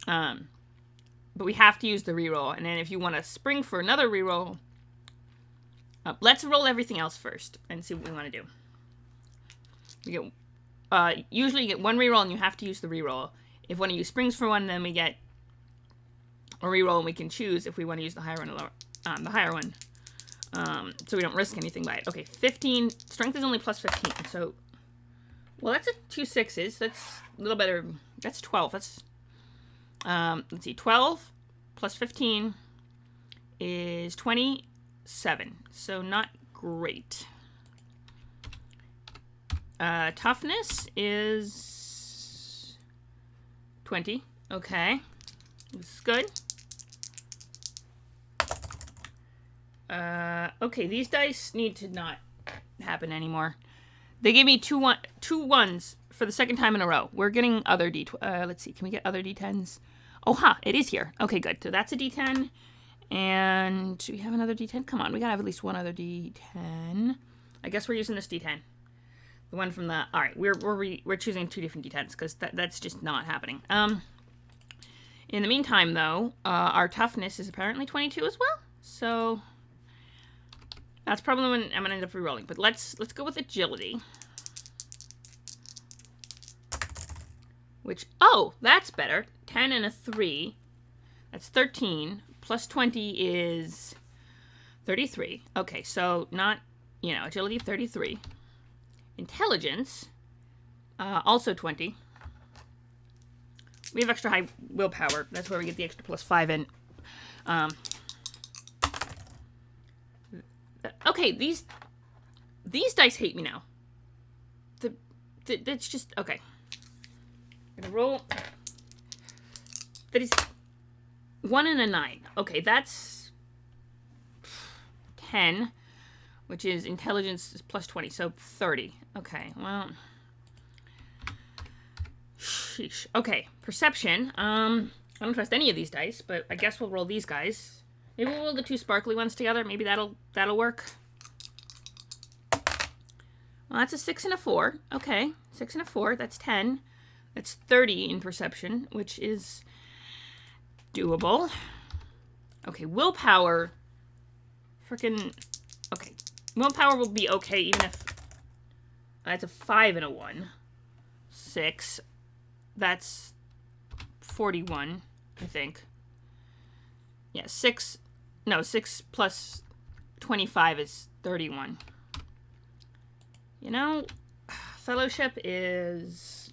But we have to use the reroll. And then if you want to spring for another reroll, let's roll everything else first and see what we want to do. You get, usually you get one reroll and you have to use the reroll. If one of you springs for one, then we get a reroll and we can choose if we want to use the higher one or lower, the higher one. So we don't risk anything by it. Okay, 15. Strength is only plus 15. So, well, that's a 2 6s. That's a little better. That's 12. That's, let's see, 12 plus 15 is 27. So not great. Toughness is 20. Okay. This is good. Okay, these dice need to not happen anymore. They gave me two ones for the second time in a row. We're getting other let's see, can we get other D10s? Oh, it is here. Okay, good. So that's a D10. And do we have another D10? Come on, we gotta have at least one other D10. I guess we're using this D10. The one from the... Alright, we're choosing 2 different D10s, because that's just not happening. In the meantime, though, our toughness is apparently 22 as well. So, that's probably when I'm going to end up re-rolling. But let's go with agility. Which, oh, that's better. 10 and a 3. That's 13. Plus 20 is 33. Okay, so not, agility 33. Intelligence, also 20. We have extra high willpower. That's where we get the extra plus 5 in. Okay, these dice hate me now. That's just... Okay. I'm gonna roll... That is 1 and a 9. Okay, that's 10, which is intelligence is plus 20, so 30. Okay, well... Sheesh. Okay, perception. I don't trust any of these dice, but I guess we'll roll these guys. Maybe we'll roll the 2 sparkly ones together. Maybe that'll work. Well, that's a 6 and a 4. Okay, 6 and a 4. That's 10. That's 30 in perception, which is doable. Okay, willpower. Freaking. Okay, willpower will be okay even if. That's a 5 and a 1. 6. That's 41, I think. Yeah, 6. No, 6 plus 25 is 31. You know, fellowship is...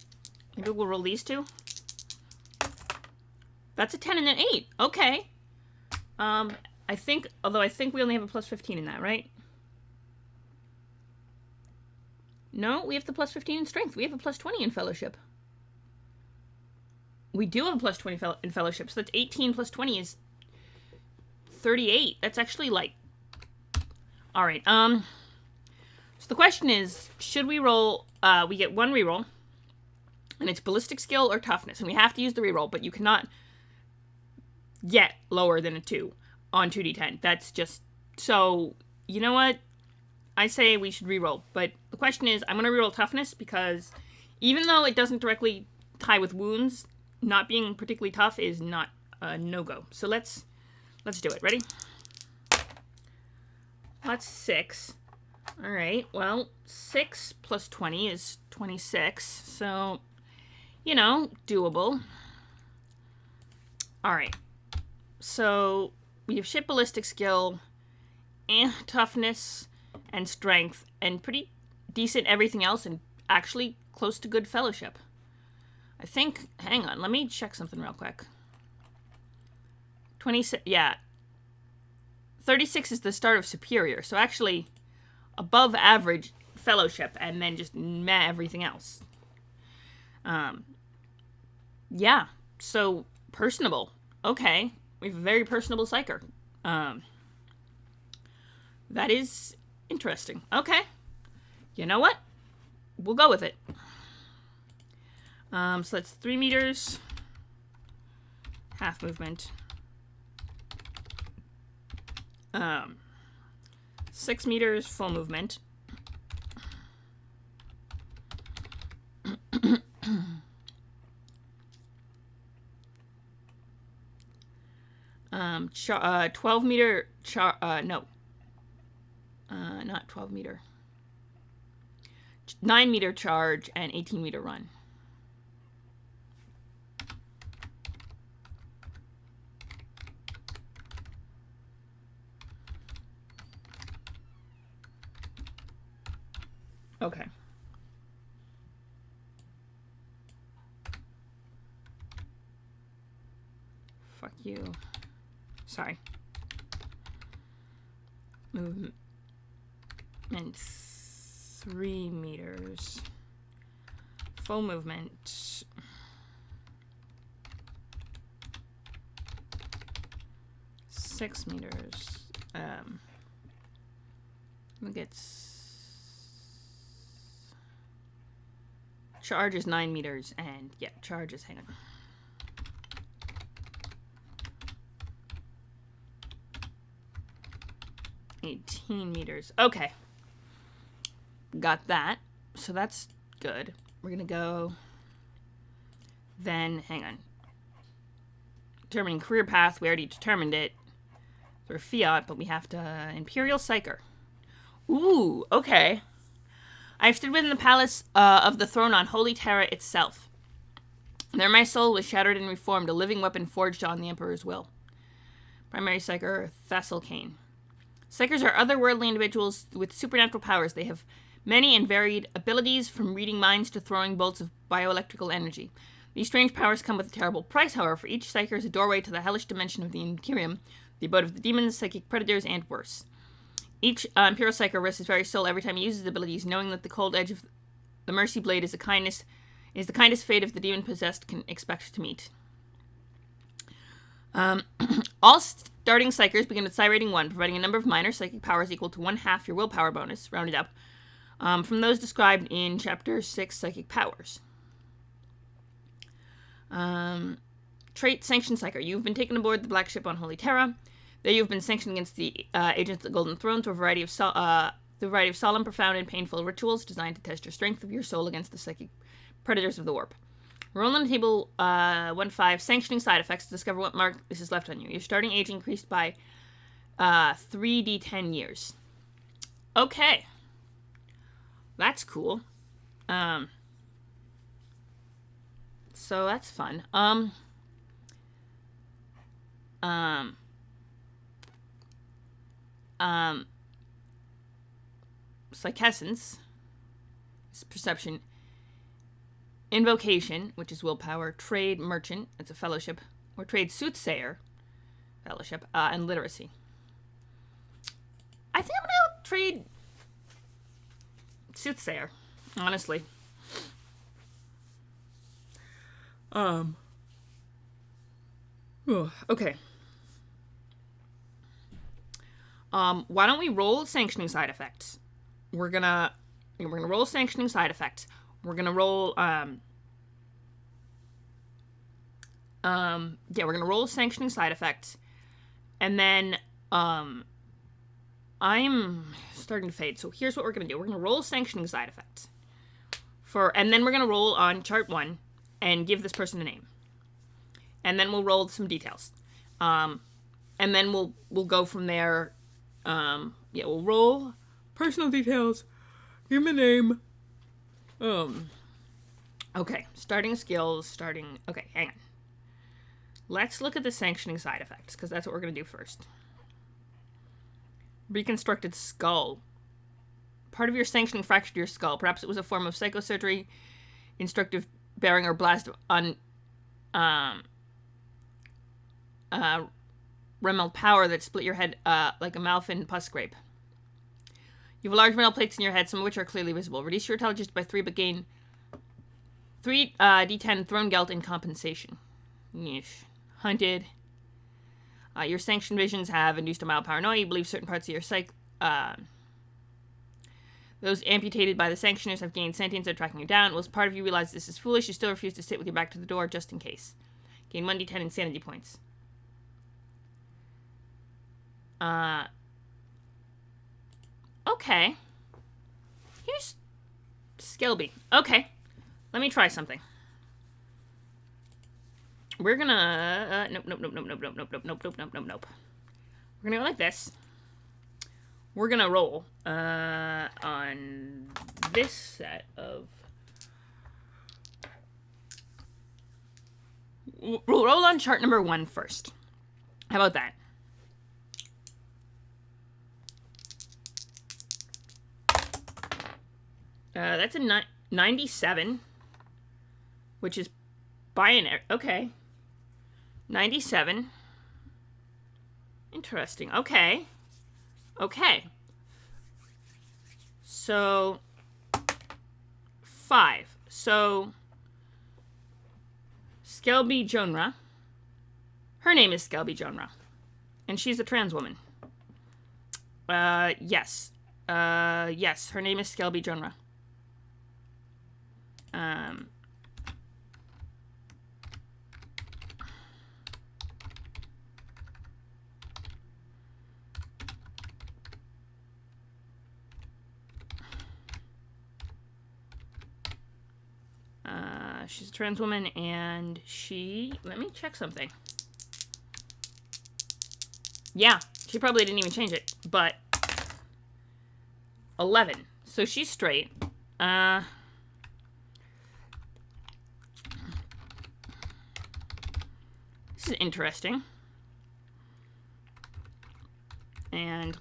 Maybe we'll roll these two. That's a 10 and an 8. Okay. I think... Although I think we only have a plus 15 in that, right? No, we have the plus 15 in strength. We have a plus 20 in fellowship. We do have a plus 20 in fellowship. So that's 18 plus 20 is 38. That's actually like... Alright, so the question is, should we roll... we get one reroll. And it's ballistic skill or toughness. And we have to use the reroll, but you cannot get lower than a 2 on 2d10. That's just... So, you know what? I say we should reroll. But the question is, I'm going to reroll toughness because even though it doesn't directly tie with wounds, not being particularly tough is not a no-go. So let's do it. Ready? That's 6. All right. Well, 6 plus 20 is 26. So, you know, doable. All right. So we have ship ballistic skill and toughness and strength and pretty decent everything else and actually close to good fellowship. I think, hang on, let me check something real quick. 26, yeah. 36 is the start of superior, so actually above average fellowship and then just meh everything else. Yeah, so personable. Okay, we have a very personable psyker. That is interesting. Okay, you know what? We'll go with it. So that's 3 meters, half movement. 6 meters, full movement. Not 12 meter. 9 meter charge and 18 meter run. Okay. Fuck you. Sorry. Movement 3 meters. Full movement. Six meters. I think it's charge is 9 meters, and yeah, charge is, hang on. $18 meters. Okay. Got that. So that's good. We're gonna go. Then, hang on. Determining career path. We already determined it. For Fiat, but we have to... Imperial Psyker. Ooh, okay. I've stood within the palace of the throne on Holy Terra itself. There my soul was shattered and reformed, a living weapon forged on the Emperor's will. Primary Psyker, Thassel Kane. Psykers are otherworldly individuals with supernatural powers. They have many and varied abilities, from reading minds to throwing bolts of bioelectrical energy. These strange powers come with a terrible price, however, for each Psyker is a doorway to the hellish dimension of the Imperium, the abode of the demons, psychic predators, and worse. Each Imperial Psyker risks his very soul every time he uses his abilities, knowing that the cold edge of the Mercy Blade is the kindest fate of the demon-possessed can expect to meet. All starting Psykers begin with Psi rating 1, providing a number of minor psychic powers equal to 1/2 your willpower bonus, rounded up, from those described in Chapter 6, Psychic Powers. Trait Sanctioned Psyker. You've been taken aboard the Black Ship on Holy Terra. There you've been sanctioned against the agents of the Golden Throne through a variety of The variety of solemn, profound, and painful rituals designed to test your strength of your soul against the psychic predators of the warp. Roll on the table 1-5, sanctioning side effects to discover what mark this has left on you. Your starting age increased by 3d10 years. Okay. That's cool. So that's fun. Psychessence is perception. Invocation, which is willpower. Trade merchant, it's a fellowship. Or trade soothsayer, fellowship. And literacy. I think I'm gonna trade soothsayer, honestly. Okay. Why don't we roll sanctioning side effects? We're gonna roll sanctioning side effects. We're gonna roll we're gonna roll sanctioning side effects, and then I'm starting to fade. So here's what we're gonna do. We're gonna roll sanctioning side effects and then we're gonna roll on chart 1 and give this person a name, and then we'll roll some details, and then we'll go from there. We'll roll personal details, give him a name. Okay, starting skills, okay, hang on. Let's look at the sanctioning side effects, because that's what we're going to do first. Reconstructed skull. Part of your sanctioning fractured your skull. Perhaps it was a form of psychosurgery, instructive bearing, or blast on Remel power that split your head like a Malfin pus scrape. You have large metal plates in your head, some of which are clearly visible. Reduce your intelligence by 3, but gain 3 d10 thrown gelt in compensation. Yeesh. Hunted. Your sanctioned visions have induced a mild paranoia. You believe certain parts of your psyche. Those amputated by the sanctioners have gained sentience and are tracking you down. Whilst part of you realizes this is foolish, you still refuse to sit with your back to the door just in case. Gain 1d10 insanity points. Okay. Here's Skelby. Okay. Let me try something. We're gonna... Nope. We're gonna go like this. We're gonna roll on this set of... We'll roll on chart number 1 first. How about that? That's a 97, which is binary. Okay. 97. Interesting. Okay. Okay. So, 5. So, Skelby Jonra. Her name is Skelby Jonra. And she's a trans woman. Yes. Yes, her name is Skelby Jonra. She's a trans woman, and let me check something. Yeah, she probably didn't even change it, but 11. So she's straight. This is interesting. And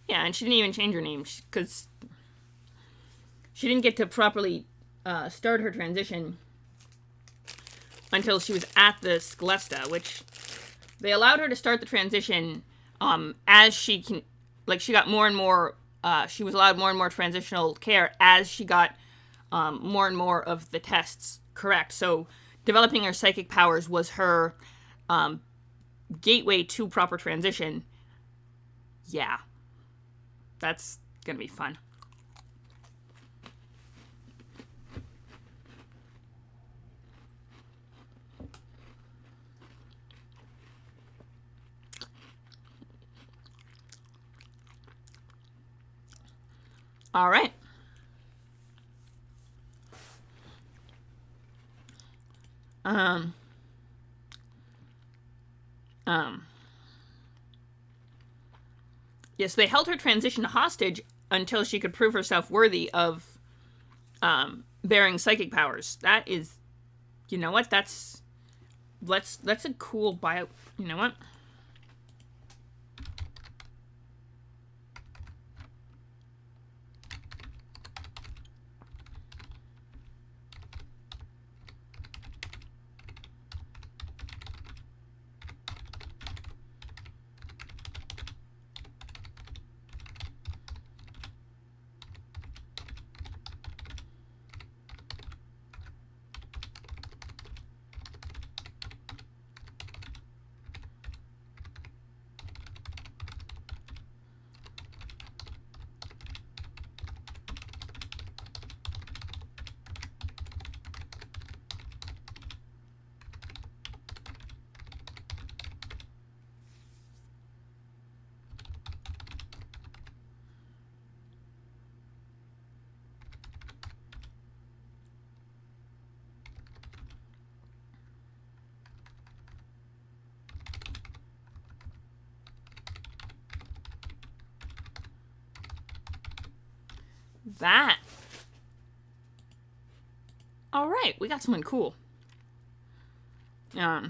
yeah, and she didn't even change her name because she didn't get to properly start her transition until she was at the Skelesta, which they allowed her to start the transition as she can, like, she got more and more, she was allowed more and more transitional care as she got more and more of the tests correct. So developing her psychic powers was her gateway to proper transition. Yeah. That's gonna be fun. All right. Um. Yes, they held her transition hostage until she could prove herself worthy of bearing psychic powers. That is, you know what? That's a cool bio. You know what? That. All right, we got someone cool. All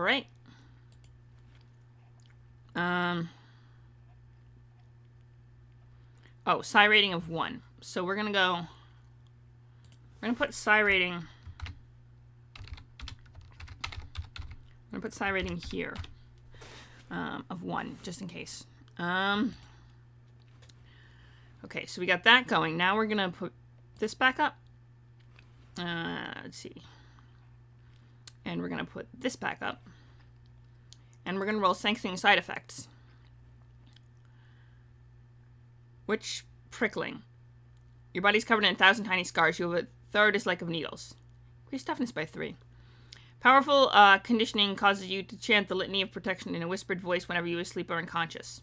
right. Oh, psi rating of 1. So we're gonna put psi rating. I'm gonna put psi rating here. Of 1, just in case. Okay, so we got that going. Now we're gonna put this back up. Let's see. And we're gonna put this back up. And we're gonna roll sanctioning side effects. Which prickling. Your body's covered in 1,000 tiny scars. You have a third is like of needles. Increase toughness by 3. Powerful conditioning causes you to chant the litany of protection in a whispered voice whenever you asleep or unconscious.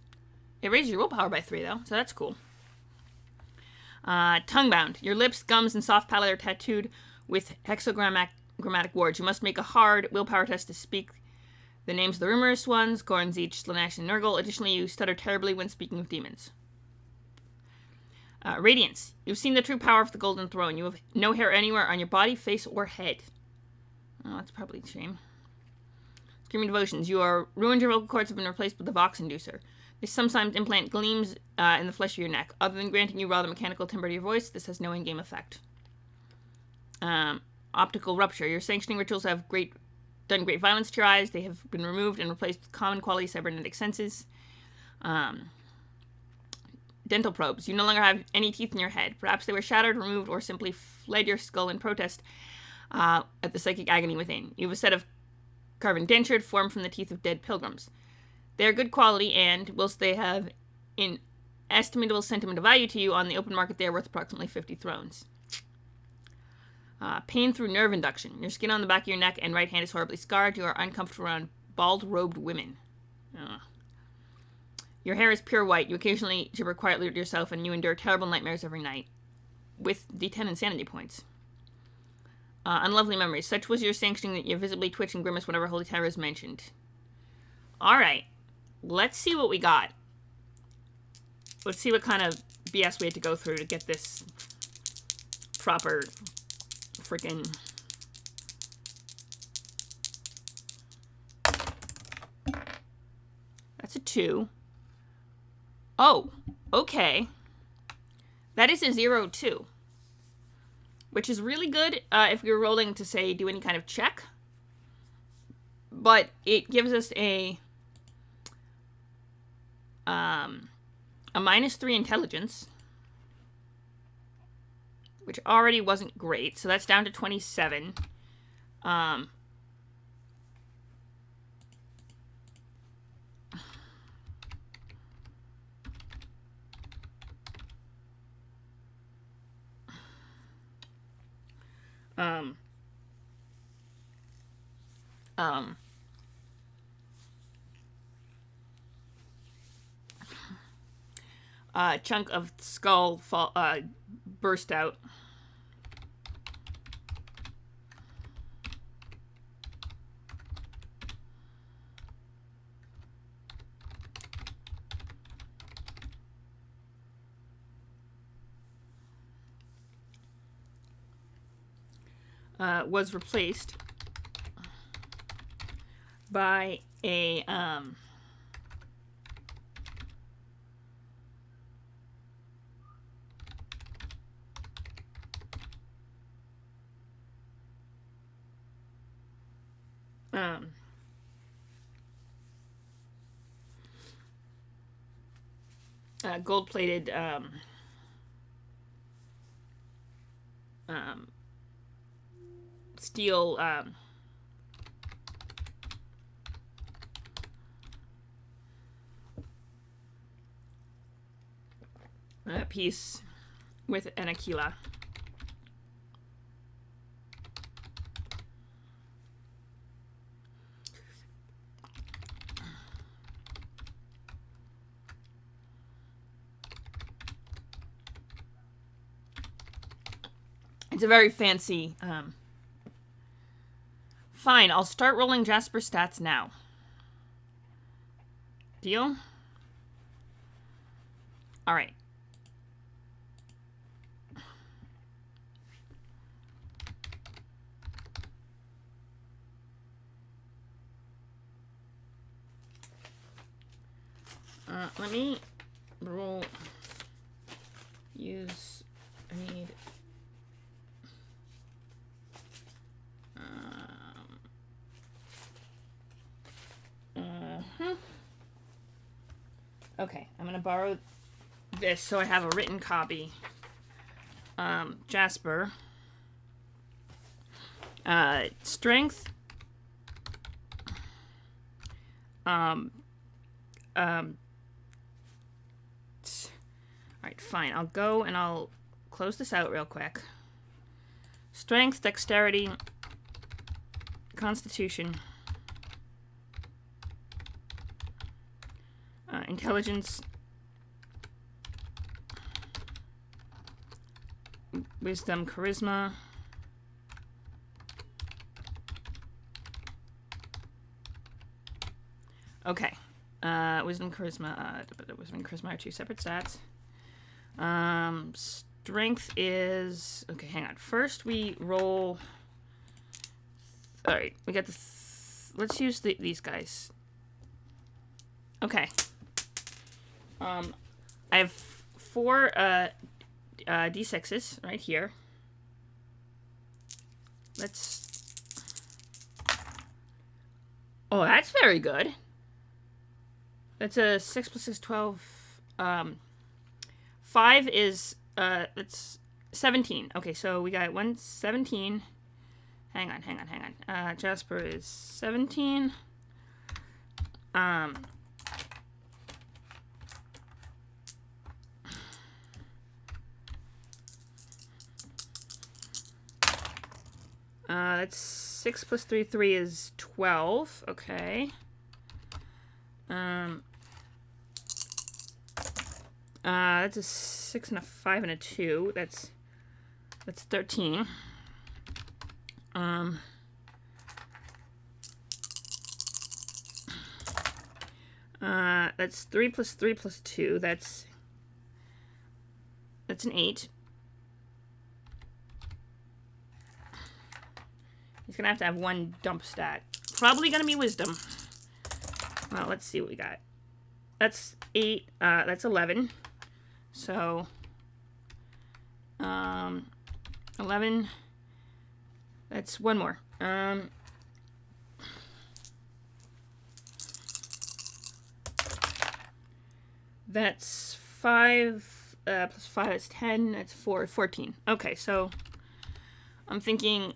It raises your willpower by 3, though, so that's cool. Tongue-bound. Your lips, gums, and soft palate are tattooed with hexagrammatic words. You must make a hard willpower test to speak the names of the rumorous ones, Gorn, Zeech, Slanesh, and Nurgle. Additionally, you stutter terribly when speaking of demons. Radiance. You've seen the true power of the Golden Throne. You have no hair anywhere on your body, face, or head. Oh, that's probably a shame. Screaming devotions. You are ruined. Your vocal cords have been replaced with the Vox Inducer. They sometimes implant gleams in the flesh of your neck. Other than granting you rather mechanical timbre to your voice, this has no in-game effect. Optical rupture. Your sanctioning rituals have done great violence to your eyes. They have been removed and replaced with common quality cybernetic senses. Dental probes. You no longer have any teeth in your head. Perhaps they were shattered, removed, or simply fled your skull in protest at the psychic agony within. You have a set of carven denture formed from the teeth of dead pilgrims. They are good quality, and whilst they have inestimable sentimental value to you, on the open market they are worth approximately 50 thrones. Pain through nerve induction. Your skin on the back of your neck and right hand is horribly scarred. You are uncomfortable around bald-robed women. Your hair is pure white. You occasionally gibber quietly to yourself, and you endure terrible nightmares every night, with D10 insanity points. Unlovely memories. Such was your sanctioning that you visibly twitch and grimace whenever Holy Terror is mentioned. Alright. Let's see what we got. Let's see what kind of BS we had to go through to get this proper freaking... That's a 2. Oh, okay. That is a 0-2. Which is really good if you're rolling to, say, do any kind of check. But it gives us a -3 intelligence. Which already wasn't great. So that's down to 27. chunk of skull burst out. Was replaced by a gold-plated steel piece with an aquila. It's a very fancy. Fine, I'll start rolling Jasper stats now. Deal? All right. Let me roll. Use. I need. Okay, I'm gonna borrow this so I have a written copy. Jasper. Strength. Alright, fine. I'll go and I'll close this out real quick. Strength, dexterity, constitution, intelligence, wisdom, charisma, okay. Wisdom, charisma, wisdom and charisma are two separate stats. Strength is, okay, hang on. First we roll, all right, we got the, let's use these guys. Okay. I have 4 D6s right here. Let's, oh, that's very good. That's a 6 plus 6, 12. 5 is, it's 17. Okay, so we got 17. Hang on. Jasper is 17. That's 6 plus 3, 3 is 12. Okay. That's a 6 and a 5 and a 2. That's 13. That's 3 plus 3 plus 2. That's an 8. He's gonna have to have one dump stat. Probably gonna be wisdom. Well, let's see what we got. That's 8. That's 11. So, 11. That's one more. That's 5 plus 5 is 10. That's 14. Okay, so I'm thinking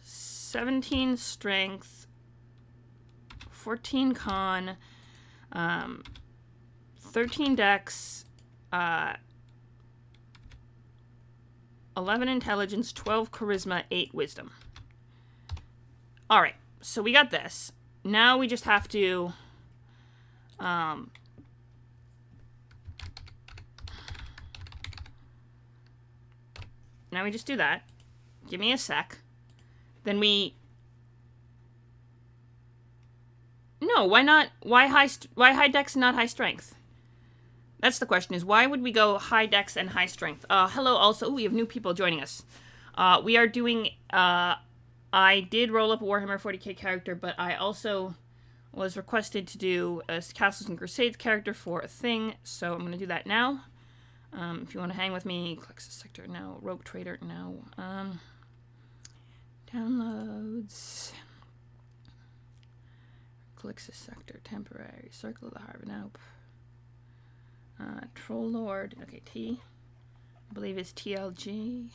17 strength, 14 con, 13 dex, 11 intelligence, 12 charisma, 8 wisdom. All right, so we got this. Now we just have to now we just do that. Give me a sec. Then we... No, why not? Why high dex and not high strength? That's the question, is why would we go high dex and high strength? Hello also. Ooh, we have new people joining us. We are doing... I did roll up a Warhammer 40k character, but I also was requested to do a Castles and Crusades character for a thing, so I'm going to do that now. If you want to hang with me, click the sector now. Rogue Trader now. Downloads. Clicks a sector. Temporary. Circle of the Harbor. Nope. Troll Lord. Okay, T. I believe it's TLG.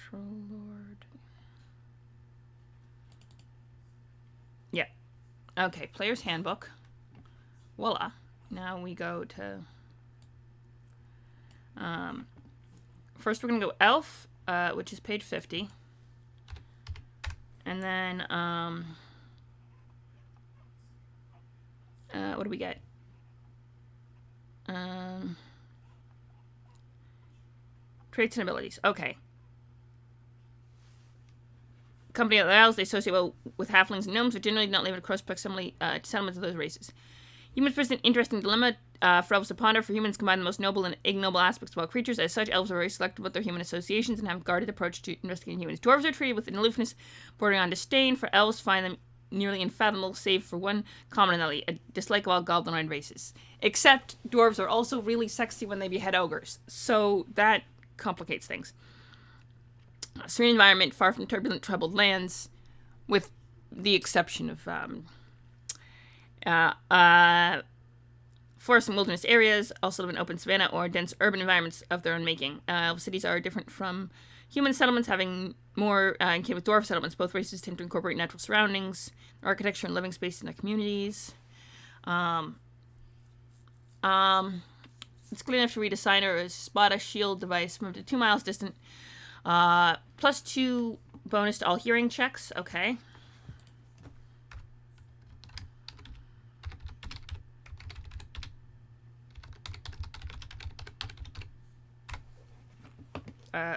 Troll Lord. Yeah. Okay, Player's Handbook. Voila. Now we go to... first we're going to go Elf, which is page 50. And then, what do we get? Traits and abilities. Okay. Company of the Isles, they associate well with halflings and gnomes, but generally do not live in close proximity to settlements of those races. Humans present an interesting dilemma for elves to ponder, for humans combine the most noble and ignoble aspects of all creatures. As such, elves are very selective about their human associations and have a guarded approach to investigating humans. Dwarves are treated with an aloofness bordering on disdain, for elves find them nearly unfathomable, save for one commonality, a dislike of all goblinoid races. Except, dwarves are also really sexy when they behead ogres, so that complicates things. Serene environment, far from turbulent, troubled lands, with the exception of forest and wilderness areas, also live in open savanna or dense urban environments of their own making. Cities are different from human settlements, having more in keeping with dwarf settlements. Both races tend to incorporate natural surroundings, architecture, and living space in their communities. It's clear enough to read a sign or spot a shield device moved to 2 miles distant. +2 bonus to all hearing checks. Okay.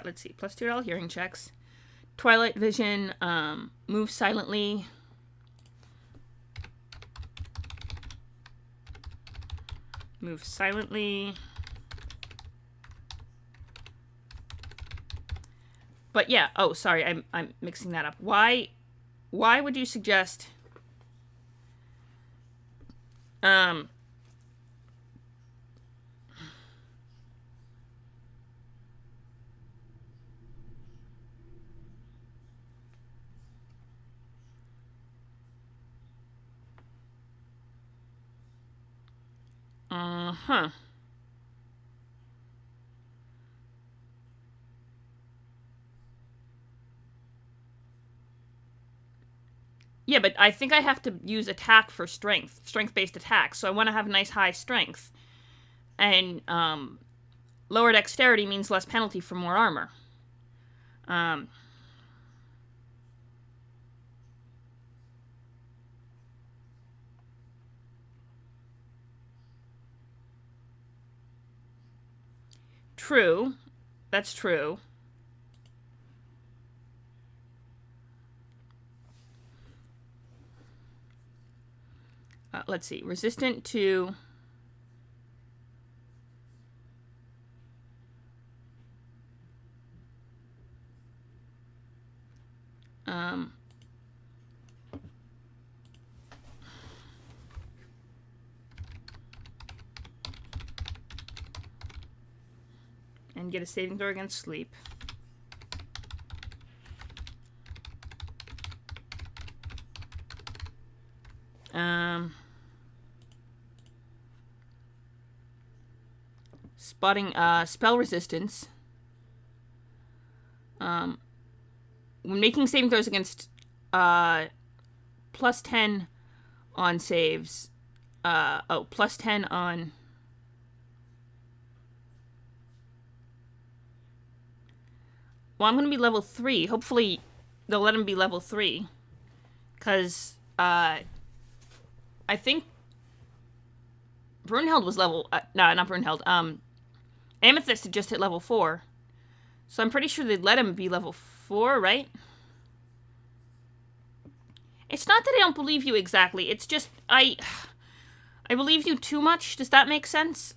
Let's see. +2 to all hearing checks. Twilight vision. Move silently. Move silently. But yeah, oh, sorry, I'm mixing that up. Why would you suggest Yeah, but I think I have to use attack for strength-based attack. So I want to have a nice high strength. And lower dexterity means less penalty for more armor. True. That's true. Let's see. Resistant to... and get a saving throw against sleep. Spotting spell resistance. When making saving throws against +10 on saves. +10 on... Well, I'm going to be level 3. Hopefully, they'll let him be level 3. Because, I think... Brunheld was level... no, not Brunheld. Amethyst had just hit level 4. So I'm pretty sure they'd let him be level 4, right? It's not that I don't believe you exactly. It's just, I believe you too much. Does that make sense?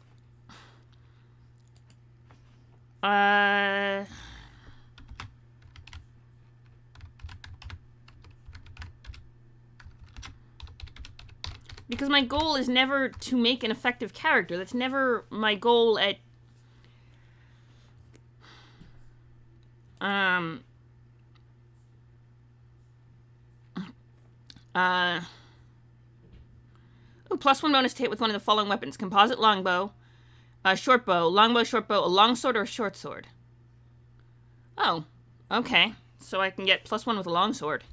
Because my goal is never to make an effective character. That's never my goal at... Ooh, +1 bonus to hit with one of the following weapons. Composite longbow, short bow, longbow, short bow, a longsword, or a short sword. Oh, okay. So I can get +1 with a longsword.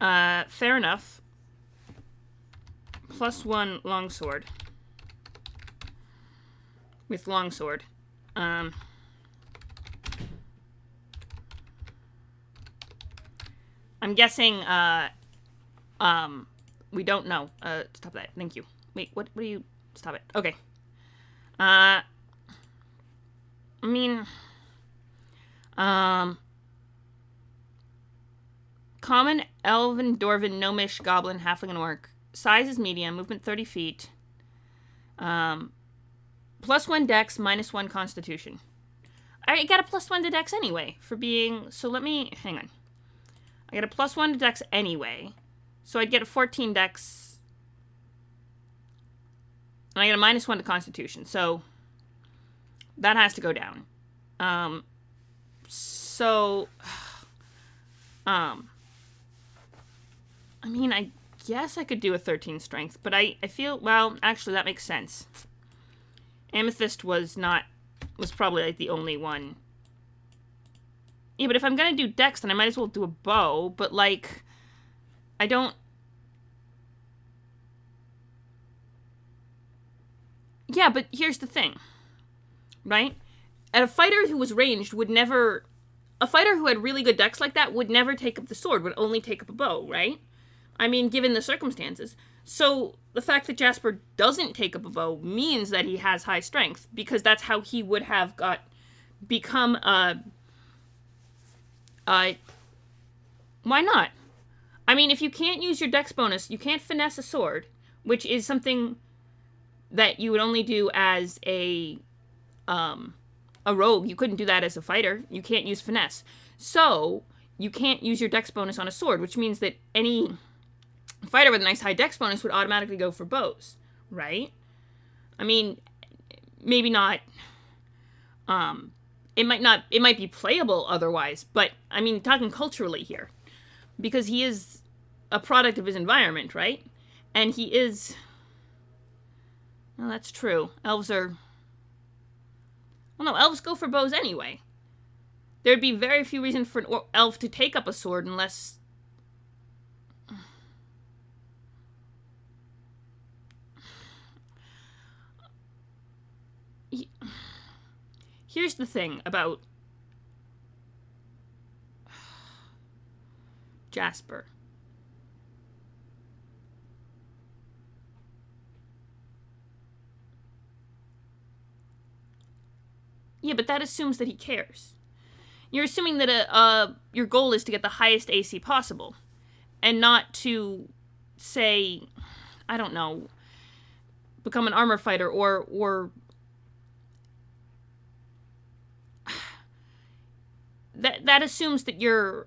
Fair enough. +1 longsword. With longsword. I'm guessing, we don't know. Stop that. Thank you. Wait, what do you... Stop it. Okay. I mean... Common, Elven, Dwarven, Gnomish, Goblin, Halfling, and Orc. Size is medium. Movement 30 feet. +1 Dex, -1 Constitution. I got a +1 to Dex anyway for being... So let me... Hang on. I get a +1 to Dex anyway. So I'd get a 14 Dex. And I get a -1 to Constitution. So that has to go down. I mean, I guess I could do a 13 Strength, but I feel, well, actually that makes sense. Amethyst was probably like the only one. Yeah, but if I'm gonna do Dex, then I might as well do a bow, but like, I don't... Yeah, but here's the thing, right? And a fighter who was ranged would never... A fighter who had really good Dex like that would never take up the sword, would only take up a bow, right? I mean, given the circumstances. So the fact that Jasper doesn't take up a bow means that he has high strength, because that's how he would have become a... Why not? I mean, if you can't use your Dex bonus, you can't finesse a sword, which is something that you would only do as a rogue. You couldn't do that as a fighter. You can't use finesse. So, you can't use your Dex bonus on a sword, which means that any fighter with a nice high Dex bonus would automatically go for bows, right? I mean, maybe not... It might be playable otherwise, but, I mean, talking culturally here. Because he is a product of his environment, right? And he is... Well, that's true. Elves are... Well, no, elves go for bows anyway. There'd be very few reasons for an elf to take up a sword unless... Here's the thing about Jasper. Yeah, but that assumes that he cares. You're assuming that your goal is to get the highest AC possible, and not to, say, I don't know, become an armor fighter or that assumes that your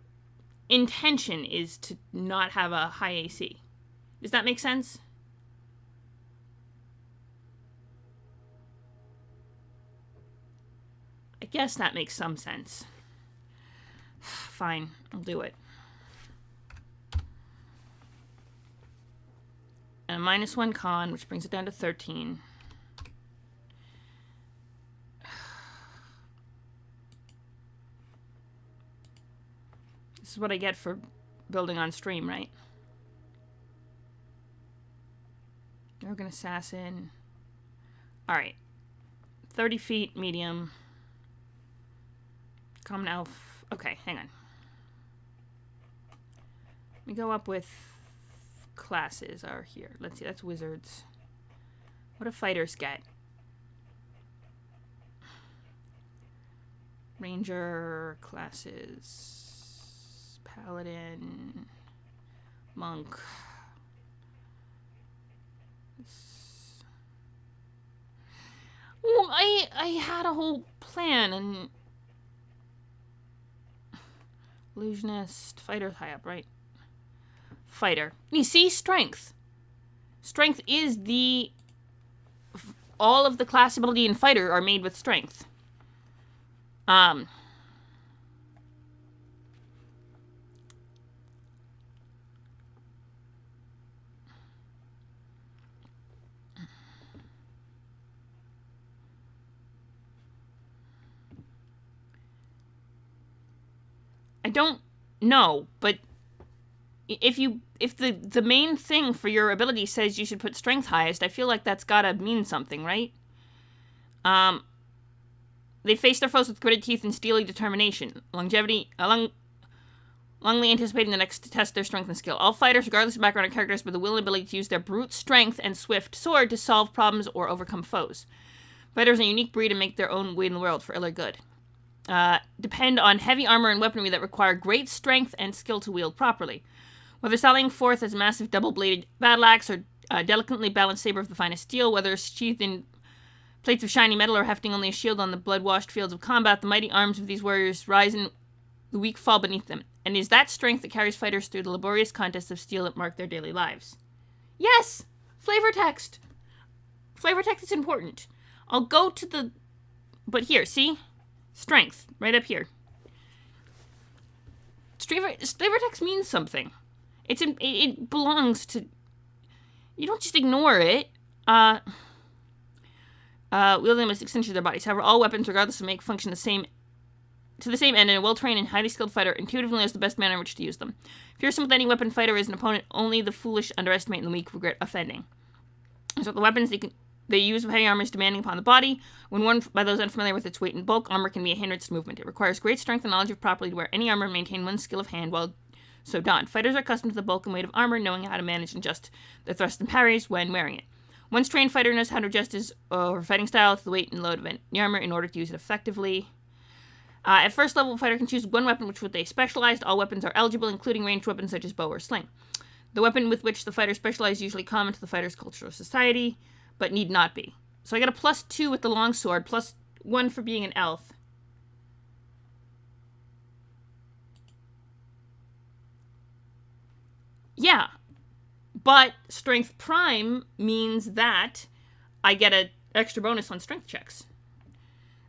intention is to not have a high AC. Does that make sense? I guess that makes some sense. Fine, I'll do it. And a -1 con, which brings it down to 13. This is what I get for building on stream, right? Rogue Assassin. Alright. 30 feet, medium. Common elf. Okay, hang on. We go up with classes are here? Let's see, that's wizards. What do fighters get? Ranger classes. Paladin. Monk. Well, I had a whole plan and... Illusionist. Fighter's high up, right? Fighter. You see, strength. Strength is the... All of the class ability in fighter are made with strength. I don't know, but if the main thing for your ability says you should put strength highest, I feel like that's gotta mean something, right? They face their foes with gritted teeth and steely determination. Longevity, longly anticipating the next to test their strength and skill. All fighters, regardless of background or characters, with the will and ability to use their brute strength and swift sword to solve problems or overcome foes. Fighters are a unique breed and make their own way in the world, for ill or good. Depend on heavy armor and weaponry that require great strength and skill to wield properly. Whether sallying forth as a massive double-bladed battle axe or a delicately balanced saber of the finest steel, whether sheathed in plates of shiny metal or hefting only a shield on the blood-washed fields of combat, the mighty arms of these warriors rise and the weak fall beneath them. And it is that strength that carries fighters through the laborious contests of steel that mark their daily lives. Yes! Flavor text! Flavor text is important. I'll go to the... But here, see? Strength. Right up here. Flavor text means something. It belongs to... You don't just ignore it. Wielding them as extensions of their bodies. However, all weapons, regardless of make, function to the same end, and a well-trained and highly skilled fighter intuitively knows the best manner in which to use them. Fearsome with any weapon, fighter is an opponent only the foolish underestimate and the weak regret offending. So the weapons they use with heavy armor is demanding upon the body. When worn by those unfamiliar with its weight and bulk, armor can be a hindrance to movement. It requires great strength and knowledge of properly to wear any armor and maintain one's skill of hand while so donned. Fighters are accustomed to the bulk and weight of armor, knowing how to manage and adjust their thrusts and parries when wearing it. Once trained fighter knows how to adjust his fighting style to the weight and load of the armor in order to use it effectively. At first level, a fighter can choose one weapon which they specialized. All weapons are eligible, including ranged weapons such as bow or sling. The weapon with which the fighter specializes is usually common to the fighter's cultural society, but need not be. So I got a +2 with the longsword, +1 for being an elf. Yeah. But Strength Prime means that I get an extra bonus on strength checks.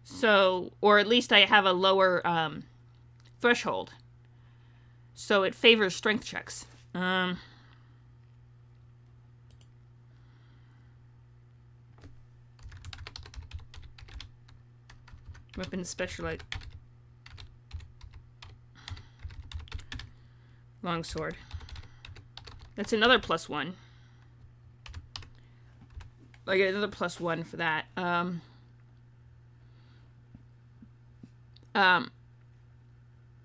So, or at least I have a lower threshold. So it favors strength checks. Weapon specialized. Longsword. That's another +1. I get another +1 for that.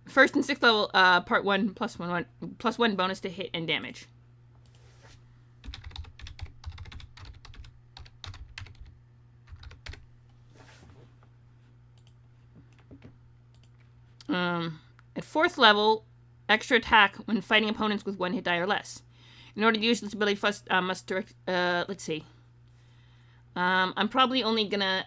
First and sixth level, part 1, +1 bonus to hit and damage. At 4th level, extra attack when fighting opponents with 1 hit die or less. In order to use this ability, must direct... let's see. I'm probably only gonna...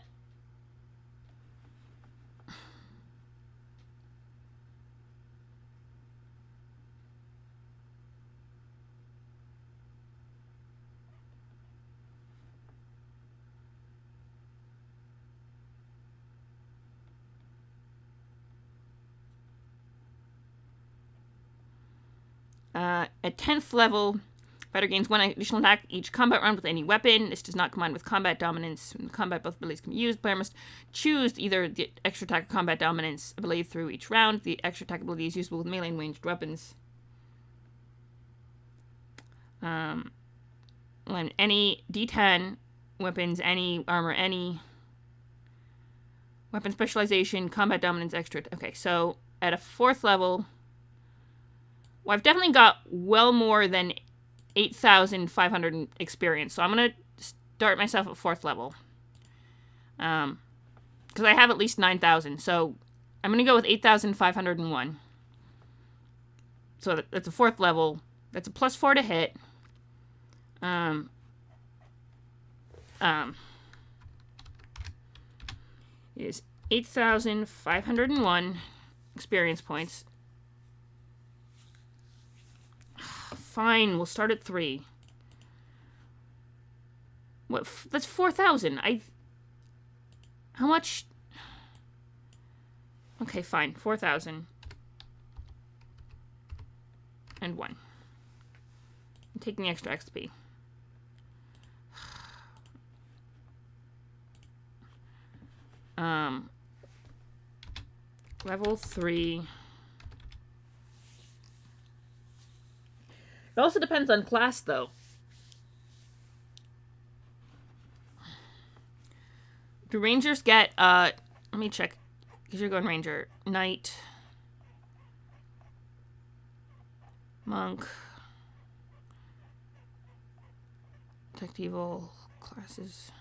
At 10th level, fighter gains 1 additional attack each combat round with any weapon. This does not combine with combat dominance. In combat, both abilities can be used. Player must choose either the extra attack or combat dominance ability through each round. The extra attack ability is usable with melee and ranged weapons. Any D10 weapons, any armor, any weapon specialization, combat dominance, extra. Okay, so at a 4th level... Well, I've definitely got well more than 8,500 experience. So I'm going to start myself at 4th level. Because I have at least 9,000. So I'm going to go with 8,501. So that's a 4th level. That's a +4 to hit. Is 8,501 experience points. Fine, we'll start at 3. What? That's 4,000. How much? Okay, fine. 4,000. And 1. I'm taking the extra XP. Level 3. It also depends on class, though. Do Rangers get, let me check, because you're going Ranger. Knight. Monk. Detect Evil. Classes.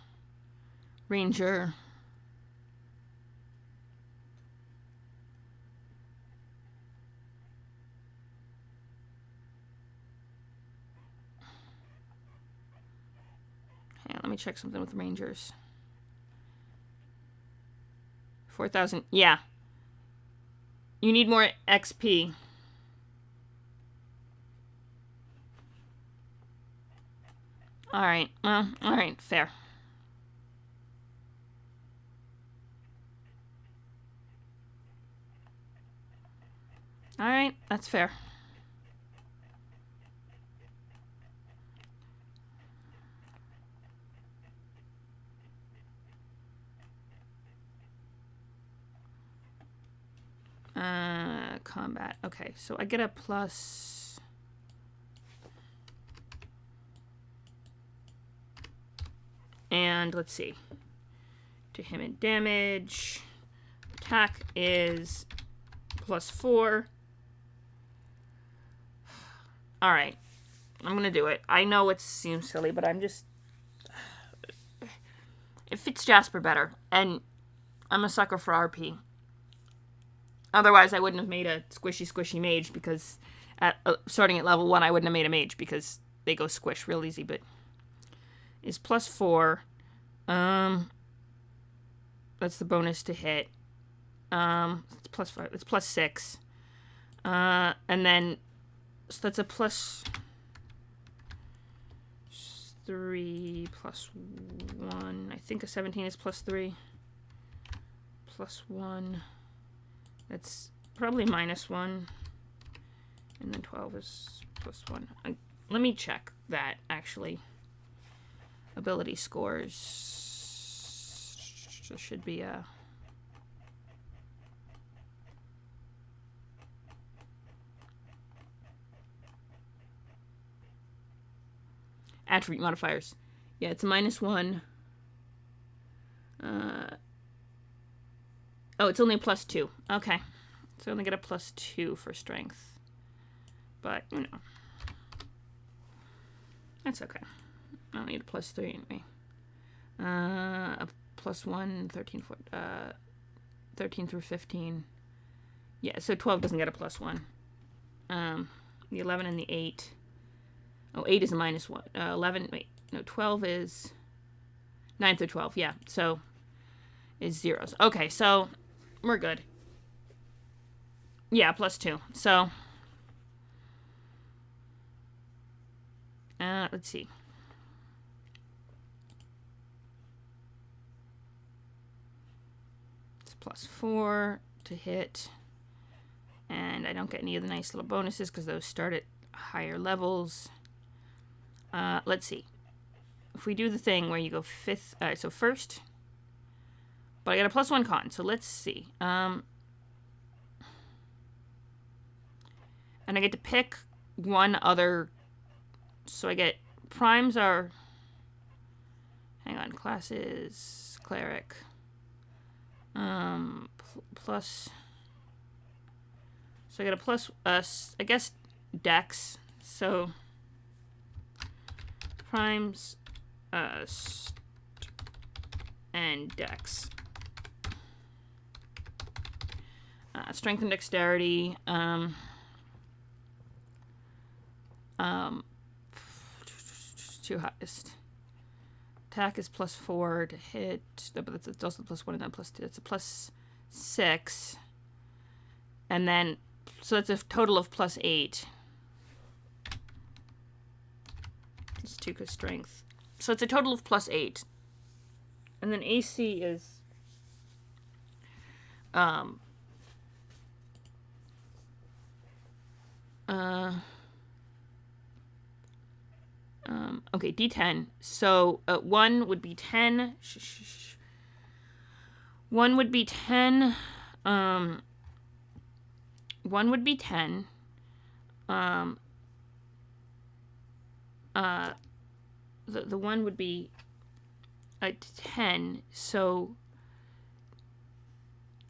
Ranger. Hang on, let me check something with Rangers. 4,000. Yeah. You need more XP. Alright. Well, alright. Fair. Alright. That's fair. Combat. Okay, so I get a plus. And let's see. To him in damage. Attack is +4. Alright. I'm gonna do it. I know it seems silly, but I'm just... It fits Jasper better. And I'm a sucker for RP. Otherwise, I wouldn't have made a squishy mage because starting at level 1, I wouldn't have made a mage because they go squish real easy, but is +4. That's the bonus to hit. It's +5. It's +6. And then so that's a +3 +1. I think a 17 is +3. +1. That's probably -1. And then 12 is +1. Let me check that, actually. Ability scores. There should be a... Attribute modifiers. Yeah, it's a -1. Oh, it's only a +2. Okay. So I only get a +2 for strength. But, you know. That's okay. I don't need a +3 anyway. A +1, 13 through 15. Yeah, so 12 doesn't get a +1. The 11 and the 8. Oh, 8 is a -1. 11, wait. No, 12 is 9 through 12. Yeah, so is zeros. Okay, so we're good. Yeah, +2. So, let's see. It's +4 to hit. And I don't get any of the nice little bonuses because those start at higher levels. Let's see. If we do the thing where you go 5th, so 1st, but I got a +1 con, so let's see. And I get to pick one other, so I get, primes are, hang on, classes, cleric, plus, so I get a plus, I guess, dex, so primes, and dex. Strength and dexterity. Two highest. Attack is +4 to hit. But it's also +1 and then +2. It's a +6. And then, so that's a total of +8. It's 2 because strength. So it's a total of +8. And then AC is okay, D10. So 1 would be 10. 1 would be 10. 1 would be 10. The 1 would be a 10. So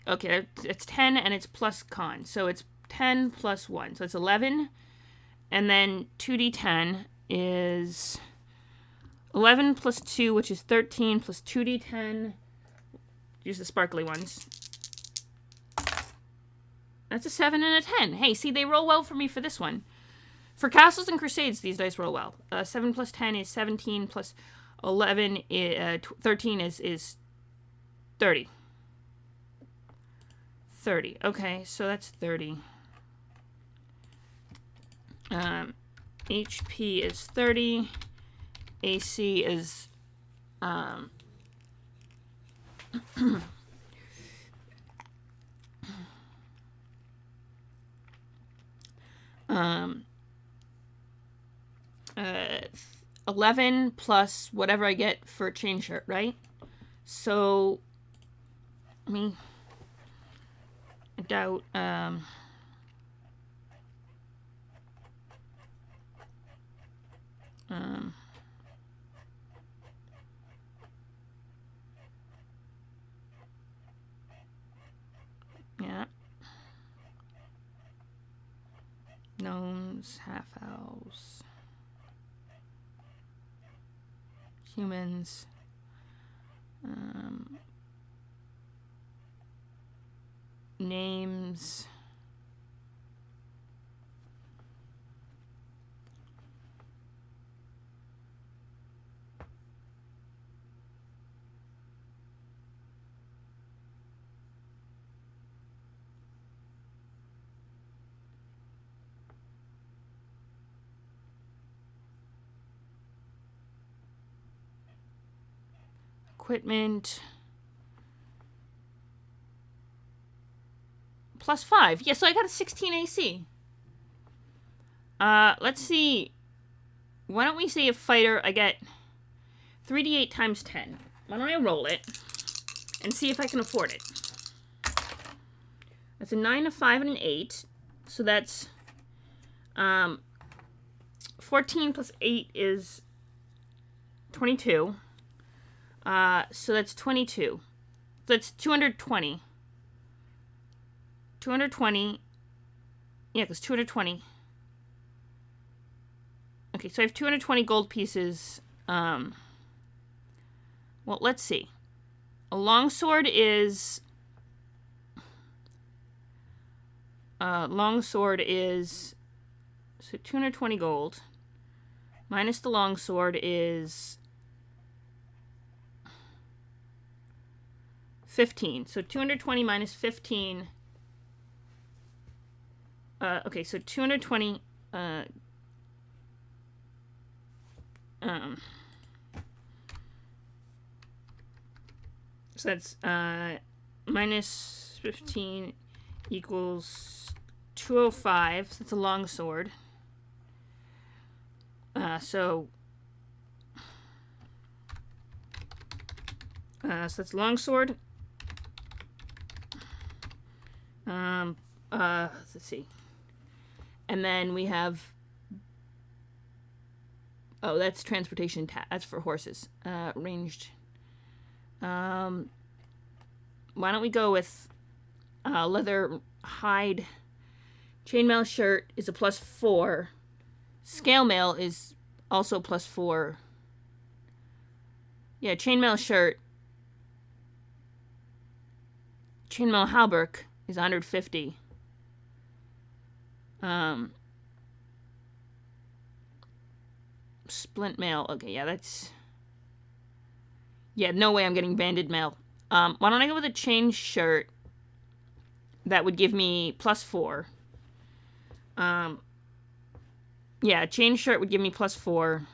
okay, it's 10 and it's plus con. So it's 10 plus 1. So it's 11. And then 2d10 is 11 plus 2, which is 13, plus 2d10. Use the sparkly ones. That's a 7 and a 10. Hey, see, they roll well for me for this one. For Castles and Crusades, these dice roll well. 7 plus 10 is 17, plus 11, 13 is 30. 30. Okay, so that's 30. HP is 30. AC is 11 plus whatever I get for a chain shirt, right? So, I doubt, yeah. Gnomes, half-elves, humans, names, equipment, plus 5. Yeah, so I got a 16 AC. Let's see. Why don't we say a fighter, I get 3d8 times 10. Why don't I roll it and see if I can afford it? That's a 9, a 5, and an 8. So that's 14 plus 8 is 22. So that's 22. That's 220. 220. Yeah, because 220. Okay, so I have 220 gold pieces. Well, let's see. A longsword is... longsword is... So 220 gold. Minus the longsword is... 15. So 220 minus 15. Okay, so 220. So that's minus 15 equals 205. So that's a longsword. So that's longsword. Let's see. And then we have... Oh, that's transportation. That's for horses. Ranged. Why don't we go with leather hide. Chainmail shirt is a +4. Scale mail is also +4. Yeah, chainmail shirt. Chainmail halberd is 150. Splint mail. Okay, yeah, that's... Yeah, no way I'm getting banded mail. Why don't I go with a chain shirt? That would give me +4. Yeah, a chain shirt would give me +4.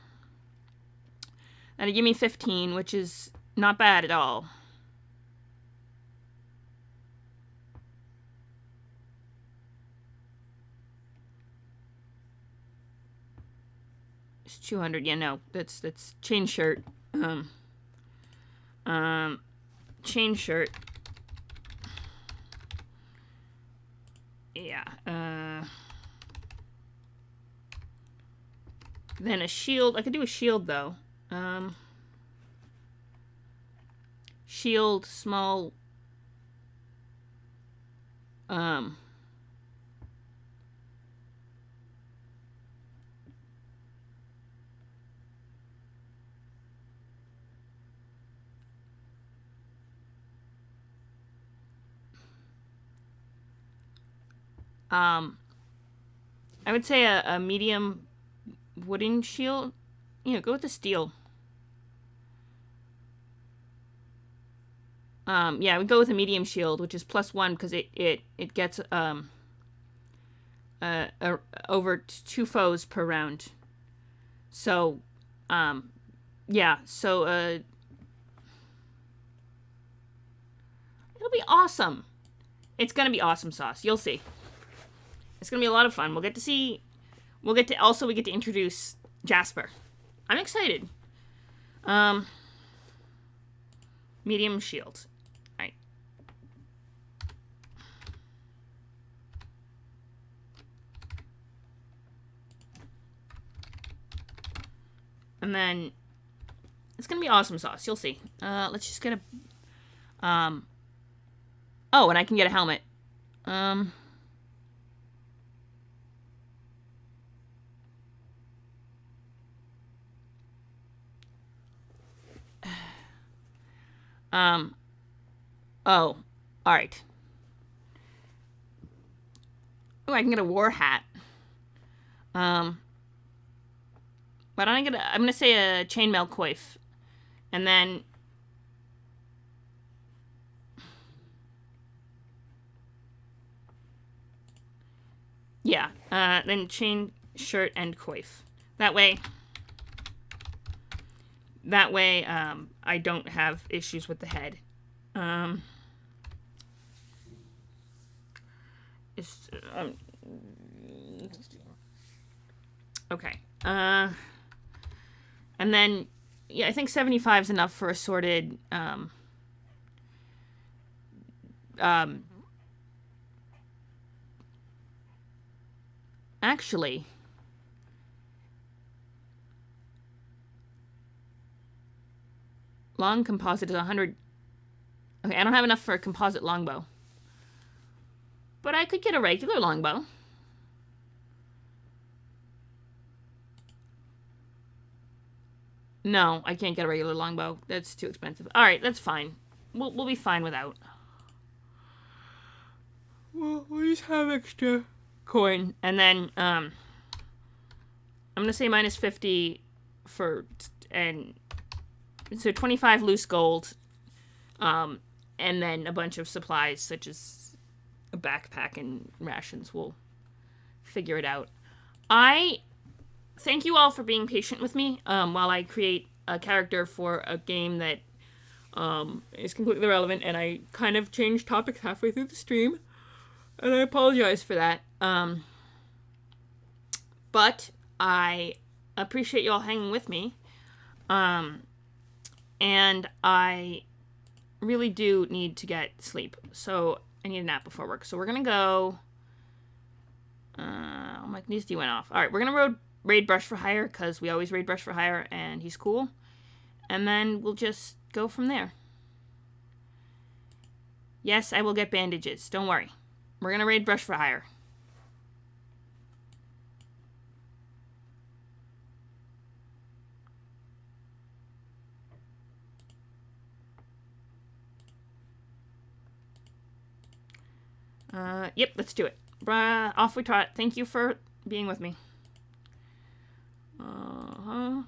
That'd give me 15, which is not bad at all. It's 200. Yeah, no, that's chain shirt. Chain shirt. Yeah. Then a shield. I could do a shield though. Shield, small. I would say a medium wooden shield. You know, go with the steel. Yeah, I would go with a medium shield, which is +1 because it gets over 2 foes per round. So, yeah. So it'll be awesome. It's gonna be awesome sauce. You'll see. It's gonna be a lot of fun. We'll get to see. We get to introduce Jasper. I'm excited. Medium shield. All right. And then it's gonna be awesome sauce. You'll see. Let's just get a. Oh, and I can get a helmet. Oh, all right. Oh, I can get a war hat. But I'm gonna say a chainmail coif, and then yeah, then chain shirt and coif. That way, I don't have issues with the head. Okay. And then, yeah, I think 75 is enough for assorted, actually, long composite is 100. Okay, I don't have enough for a composite longbow. But I could get a regular longbow. No, I can't get a regular longbow. That's too expensive. All right, that's fine. We'll be fine without. We'll just have extra coin, and then I'm gonna say -50 for and so 25 loose gold, and then a bunch of supplies such as a backpack and rations. We'll figure it out. I thank you all for being patient with me while I create a character for a game that is completely irrelevant, and I kind of changed topics halfway through the stream, and I apologize for that. But I appreciate you all hanging with me, and I really do need to get sleep, so I need a nap before work. So we're gonna go. My Gneasty went off. All right, we're gonna raid Brush for Hire because we always raid Brush for Hire, and he's cool. And then we'll just go from there. Yes, I will get bandages. Don't worry. We're gonna raid Brush for Hire. Yep, let's do it. Off we trot. Thank you for being with me. Uh-huh.